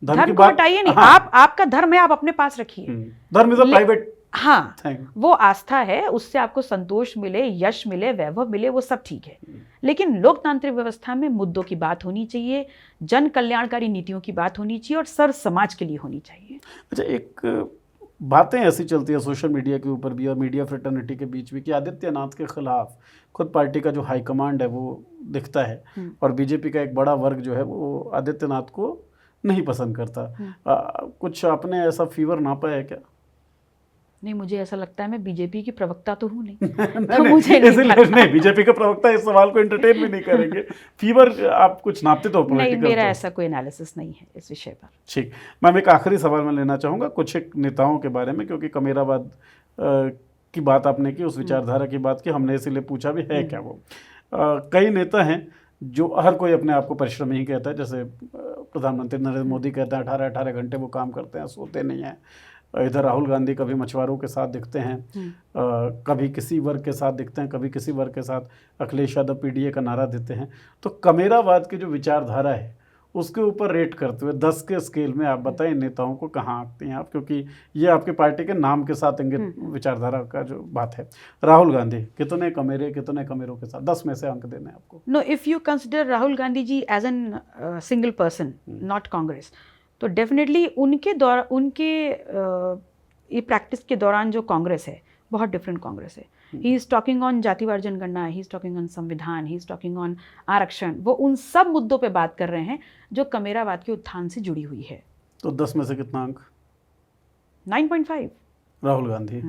धर्म को हटाइए नहीं, आपका धर्म है, आप अपने पास रखिए। धर्म इज अ प्राइवेट हाँ, थैंक वो आस्था है, उससे आपको संतोष मिले, यश मिले, वैभव मिले, वो सब ठीक है। लेकिन लोकतांत्रिक व्यवस्था में मुद्दों की बात होनी चाहिए, जन कल्याणकारी नीतियों की बात होनी चाहिए और सर्व समाज के लिए होनी चाहिए। अच्छा, एक बातें ऐसी चलती है सोशल मीडिया के ऊपर भी और मीडिया फ्रेटर्निटी के बीच भी कि आदित्यनाथ के खिलाफ खुद पार्टी का जो हाईकमांड है वो दिखता है और बीजेपी का एक बड़ा वर्ग जो है वो आदित्यनाथ को नहीं पसंद करता। कुछ आपने ऐसा फीवर नापा है क्या? नहीं, मुझे ऐसा लगता है, मैं बीजेपी की प्रवक्ता तो हूँ नहीं, नहीं, तो मुझे नहीं इसलिए पता। नहीं, बीजेपी का प्रवक्ता इस सवाल को एंटरटेन भी नहीं करेंगे। फीवर आप कुछ नापते तो नहीं, पॉलिटिकल मेरा तो। ऐसा कोई एनालिसिस नहीं है इस विषय पर। ठीक, मैम एक आखिरी सवाल मैं लेना चाहूँगा कुछ एक नेताओं के बारे में, क्योंकि कमेरावाद की बात आपने की, उस विचारधारा की बात की, हमने इसीलिए पूछा भी है क्या वो। कई नेता हैं जो हर कोई अपने आप को परिश्रमी ही कहता है, जैसे प्रधानमंत्री नरेंद्र मोदी कहते हैं 18-18 घंटे वो काम करते हैं, सोते नहीं हैं। इधर राहुल गांधी कभी मछुआरों के साथ दिखते हैं, कभी किसी वर्ग के साथ दिखते हैं, कभी किसी वर्ग के साथ। अखिलेश यादव पीडीए का नारा देते हैं। तो कमेरावाद की जो विचारधारा है उसके ऊपर रेट करते हुए 10 के स्केल में आप बताएं नेताओं को कहाँ आते हैं आप, क्योंकि ये आपके पार्टी के नाम के साथ इंगित विचारधारा का जो बात है। राहुल गांधी कितने कमेरों के साथ 10 में से अंक देने आपको? No, if you consider Rahul Gandhi ji as an single person, not Congress, तो डेफिनेटली उनके ये प्रैक्टिस के दौरान जो कांग्रेस है बहुत डिफरेंट कांग्रेस है। ही इज़ टॉकिंग ऑन जातिवार जनगणना, ही इज़ टॉकिंग ऑन संविधान, ही इज़ टॉकिंग ऑन आरक्षण। वो उन सब मुद्दों पे बात कर रहे हैं जो कमेरावाद के उत्थान से जुड़ी हुई है। तो 10 में से कितना अंक? 9.5 राहुल गांधी।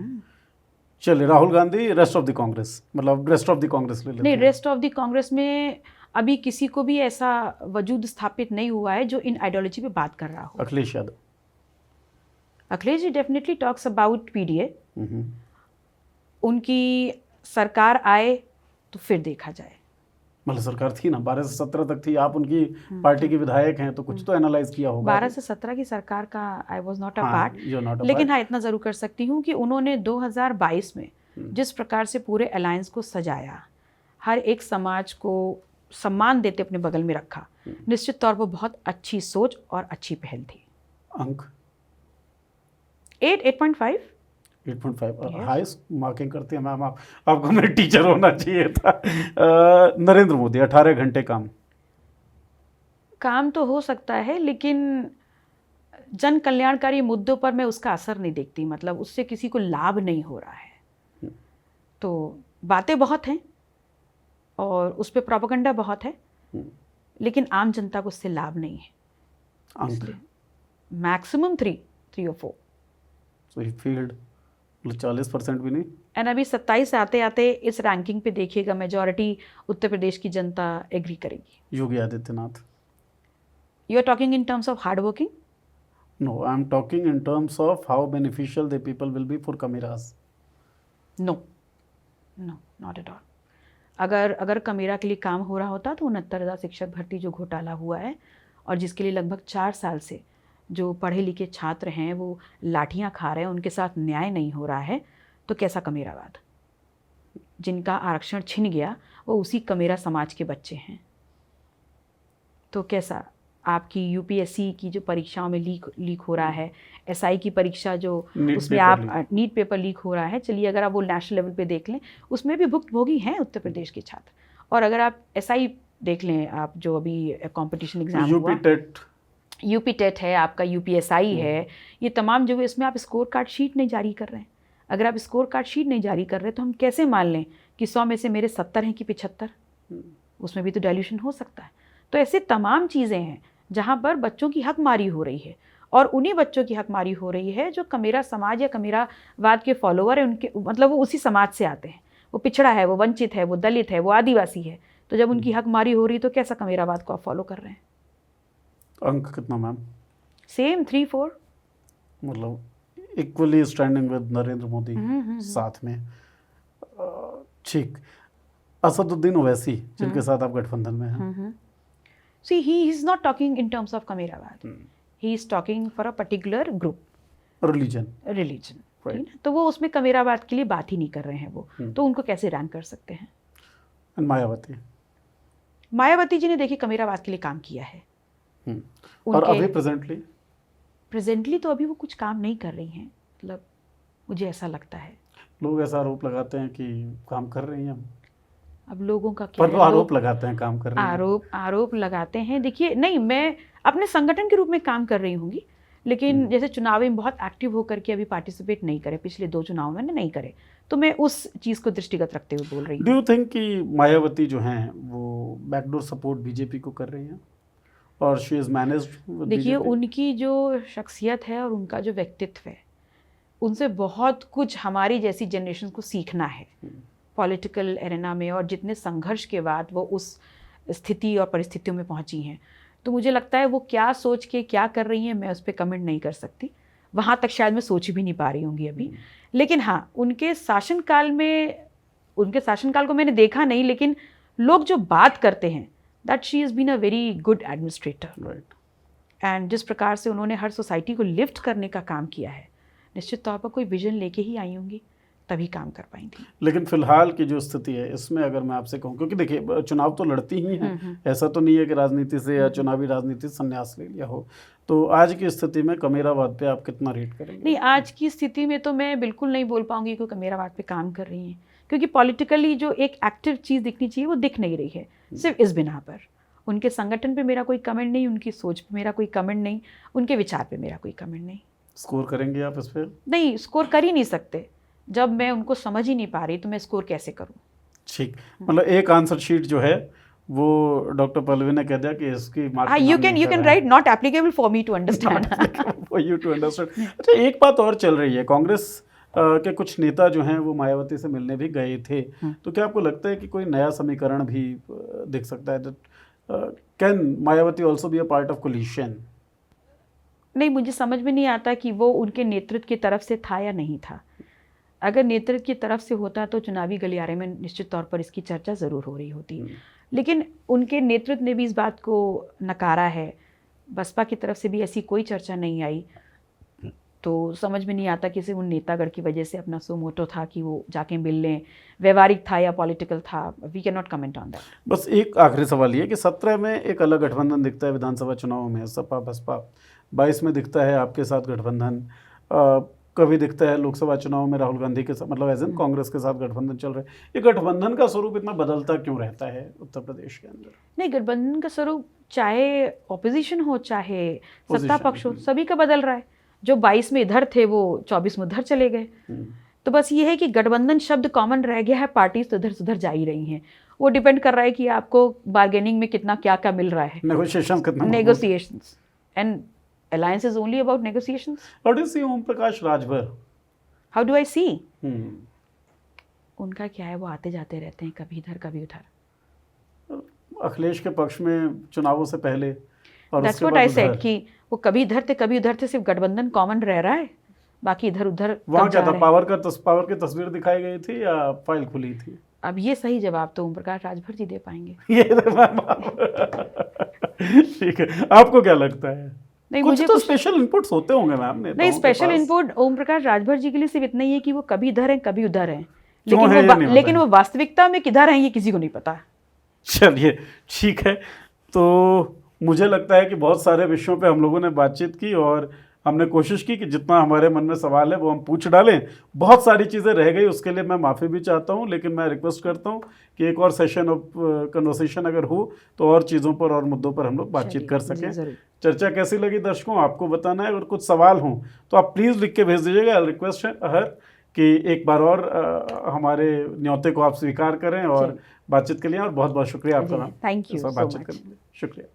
चलिए, Rahul Gandhi rest of the Congress, मतलब रेस्ट ऑफ द कांग्रेस ले लेते नहीं, हैं। रेस्ट ऑफ द कांग्रेस में अभी किसी को भी ऐसा वजूद स्थापित नहीं हुआ है जो इन आइडियोलॉजी पे बात कर रहा हो। Akhilesh Yadav. Akhilesh ji definitely talks about PDA. उनकी सरकार आए तो फिर देखा जाए। मतलब सरकार थी ना, 12 से 17 तक थी, आप उनकी पार्टी के विधायक हैं तो कुछ तो एनालाइज किया होगा। 12 से 17 की सरकार का I was not a part, not a लेकिन part. हाँ इतना ज़रूर कर सकती हूँ कि उन्होंने 2022 में जिस प्रकार से पूरे अलायंस को सजाया, हर एक समाज को सम्मान देते अपने बगल में रखा, निश्चित तौर पर बहुत अच्छी सोच और अच्छी पहल थी। अंक 8.5 8.5 हाईएस्ट मार्किंग करते हैं मैम आप। आपको मेरे टीचर होना चाहिए था। नरेंद्र मोदी 18 घंटे काम तो हो सकता है, लेकिन जन कल्याणकारी मुद्दों पर मैं उसका असर नहीं देखती, मतलब उससे किसी को लाभ नहीं हो रहा है। तो बातें बहुत हैं और उस पर प्रोपेगेंडा बहुत है, लेकिन आम जनता को उससे लाभ नहीं है। अंक मैक्सिमम 3 और 4। सो ही फील्ड 40% भी नहीं। एंड अभी 27 आते आते इस रैंकिंग पे देखिएगा मेजॉरिटी उत्तर प्रदेश की जनता एग्री करेगी। Yogi Adityanath. You are talking in terms of hard working? No, I am talking in terms of how beneficial the people will be for cameras. No, not at all. अगर कमेरा के लिए काम हो रहा होता तो 69,000 शिक्षक भर्ती जो घोटाला हुआ है और जिसके लिए लगभग 4 साल से जो पढ़े लिखे छात्र हैं वो लाठियां खा रहे हैं, उनके साथ न्याय नहीं हो रहा है, तो कैसा कमेरावाद? जिनका आरक्षण छिन गया वो उसी कमेरा समाज के बच्चे हैं, तो कैसा आपकी यूपीएससी की जो परीक्षाओं में लीक हो रहा है, एसआई की परीक्षा जो उसमें आप नीट पेपर लीक हो रहा है, चलिए अगर आप वो नेशनल लेवल पे देख लें उसमें भी भुक्तभोगी हैं उत्तर प्रदेश के छात्र। और अगर आप एसआई देख लें, आप जो अभी कंपटीशन एग्जाम हुआ, यूपी टेट है, आपका यूपीएसआई है, ये तमाम जो है इसमें आप स्कोर कार्ड शीट नहीं जारी कर रहे हैं। अगर आप स्कोर कार्ड शीट नहीं जारी कर रहे तो हम कैसे मान लें कि 100 में से मेरे 70 हैं कि 75? उसमें भी तो डाइल्यूशन हो सकता है। तो ऐसे तमाम चीज़ें हैं जहाँ पर बच्चों की हकमारी हो रही है, और उन्हीं बच्चों की हकमारी हो रही है जो कमेरा समाज या कमेरावाद के फॉलोअर हैं, उनके मतलब वो उसी समाज से आते हैं, वो पिछड़ा है, वो वंचित है, वो दलित है, वो आदिवासी है। तो जब उनकी हकमारी हो रही तो कैसा कमेरावाद को आप फॉलो कर रहे हैं? अंक कितना मैम? सेम 3-4, मतलब equally standing with Narendra Modi साथ में। ठीक, असदुद्दीन ओवैसी जिनके साथ आप गठबंधन में हैं। See, he is not talking in terms of कमेरावाद, he is talking for a particular group, religion, ठीक है? तो वो उसमें कमेरावाद के लिए बात ही नहीं कर रहे हैं वो, तो उनको कैसे रैंक कर सकते हैं? मायावती जी ने देखिए कमेरावाद के लिए काम किया है। और अभी प्रेजेंटली तो अभी वो कुछ काम नहीं कर रही हैं, मतलब मुझे ऐसा लगता है। लोग ऐसा आरोप लगाते हैं कि काम कर रही हैं हम, अब लोगों का क्या पर है, वो आरोप लगाते हैं काम कर रही हैं। आरोप लगाते हैं। देखिए, नहीं, मैं अपने संगठन के रूप में काम कर रही होंगी, लेकिन जैसे चुनाव में बहुत एक्टिव होकर के अभी पार्टिसिपेट नहीं करे, पिछले 2 चुनाव में नहीं करे, तो मैं उस चीज़ को दृष्टिगत रखते हुए बोल रही डू हूँ। यू थिंक कि मायावती जो हैं वो बैकडोर सपोर्ट बीजेपी को कर रही हैं और शी इज मैनेज्ड? देखिए, उनकी जो शख्सियत है और उनका जो व्यक्तित्व है, उनसे बहुत कुछ हमारी जैसी जनरेशन को सीखना है पॉलिटिकल एरेना में, और जितने संघर्ष के बाद वो उस स्थिति और परिस्थितियों में पहुंची हैं। तो मुझे लगता है वो क्या सोच के क्या कर रही हैं, मैं उस पर कमेंट नहीं कर सकती। वहाँ तक शायद मैं सोच भी नहीं पा रही होंगी अभी। लेकिन हाँ, उनके शासनकाल को मैंने देखा नहीं, लेकिन लोग जो बात करते हैं, that she is been a very good administrator. Right. And जिस प्रकार से उन्होंने हर सोसाइटी को लिफ्ट करने का काम किया है, निश्चित तौर पर कोई विजन लेके ही आई होंगी, तभी काम कर पाई थी। लेकिन फिलहाल की जो स्थिति है इसमें अगर मैं आपसे कहूँ, क्योंकि देखिए चुनाव तो लड़ती ही हैं, ऐसा तो नहीं है कि राजनीति से या चुनावी राजनीति से संन्यास ले लिया हो, तो आज की स्थिति में कमेरावाद पे आप कितना रेट करेंगे? नहीं, आज की स्थिति में तो मैं बिल्कुल नहीं बोल पाऊंगी कि कमेरावाद पे काम कर रही हैं, क्योंकि पॉलिटिकली जो एक एक्टिव चीज़ दिखनी चाहिए वो दिख नहीं रही है। सिर्फ इस बिना पर उनके संगठन पे मेरा कोई कमेंट नहीं, उनकी सोच पे मेरा कोई कमेंट नहीं, उनके विचार पे मेरा कोई कमेंट नहीं। स्कोर करेंगे आप इस पर? नहीं, स्कोर कर ही नहीं सकते। जब मैं उनको समझ ही नहीं पा रही तो मैं स्कोर कैसे करूं? ठीक, मतलब एक आंसर शीट जो है वो डॉक्टर पल्लवी ने कह दिया कि इसकी marking you can write not applicable for me to understand. For you to understand. अच्छा, एक बात और चल रही है, कांग्रेस के कुछ नेता जो हैं वो मायावती से मिलने भी गए थे, तो क्या आपको लगता है कि कोई नया समीकरण भी दिख सकता है? Can Mayawati also be a part of coalition? नहीं, मुझे समझ में नहीं आता कि वो उनके नेतृत्व की तरफ से था या नहीं था। अगर नेतृत्व की तरफ से होता तो चुनावी गलियारे में निश्चित तौर पर इसकी चर्चा ज़रूर हो रही होती, लेकिन उनके नेतृत्व ने भी इस बात को नकारा है। बसपा की तरफ से भी ऐसी कोई चर्चा नहीं आई, तो समझ में नहीं आता कि सिर्फ उन नेतागढ़ की वजह से अपना सो मोटो था कि वो जाके मिल लें, व्यवहारिक था या पॉलिटिकल था। We can not comment on that. बस एक आखिरी सवाल ये कि 17 में एक अलग गठबंधन दिखता है विधानसभा चुनाव में, सपा बसपा। 22 में दिखता है आपके साथ गठबंधन, कभी दिखता है लोकसभा चुनाव में राहुल गांधी के साथ, मतलब एज इन कांग्रेस के साथ गठबंधन चल रहा है। ये गठबंधन का स्वरूप इतना बदलता क्यों रहता है उत्तर प्रदेश के अंदर? नहीं, गठबंधन का स्वरूप चाहे ऑपोजिशन हो चाहे सत्ता पक्ष हो, सभी का बदल रहा है। जो 22 में इधर थे वो 24 में उधर चले गए। तो बस ये है कि गठबंधन शब्द कॉमन रह गया है, पार्टीज तो इधर से उधर जा ही रही हैं। वो डिपेंड कर रहा है कि आपको बार्गेनिंग में कितना क्या क्या मिल रहा है, negotiations, and alliance is only about negotiations. How do you see Om Prakash Rajbhar? How do I see? उनका क्या है, वो आते जाते रहते हैं, कभी इधर कभी उधर। अखिलेश के पक्ष में चुनावों से पहले और That's what I said कि वो कभी इधर थे कभी उधर थे, सिर्फ गठबंधन कॉमन रह रहा है, बाकी इधर उधर। वहाँ क्या था, पावर की तस्वीर दिखाई गई थी या फाइल खुली थी? अब ये सही जवाब तो ओम प्रकाश राजभर जी दे पाएंगे। ठीक है, आपको क्या लगता है? नहीं, कुछ मुझे तो स्पेशल इनपुट्स होते होंगे मैम। नहीं, स्पेशल इनपुट ओम प्रकाश राजभर जी के लिए सिर्फ इतना ही है कि वो कभी इधर हैं कभी उधर हैं, लेकिन वो वास्तविकता में किधर हैं ये किसी को नहीं पता। चलिए ठीक है, तो मुझे लगता है कि बहुत सारे विषयों पे हम लोगों ने बातचीत की और हमने कोशिश की कि जितना हमारे मन में सवाल है वो हम पूछ डालें। बहुत सारी चीज़ें रह गई, उसके लिए मैं माफ़ी भी चाहता हूँ, लेकिन मैं रिक्वेस्ट करता हूँ कि एक और सेशन ऑफ कन्वर्सेशन अगर हो तो और चीज़ों पर और मुद्दों पर हम लोग बातचीत कर सकें। चर्चा कैसी लगी दर्शकों आपको बताना है। अगर कुछ सवाल हों तो आप प्लीज़ लिख के भेज दीजिएगा। रिक्वेस्ट है हर कि एक बार और हमारे न्योते को आप स्वीकार करें और बातचीत के लिए। और बहुत बहुत शुक्रिया आपका, थैंक यू, बातचीत करने के लिए शुक्रिया।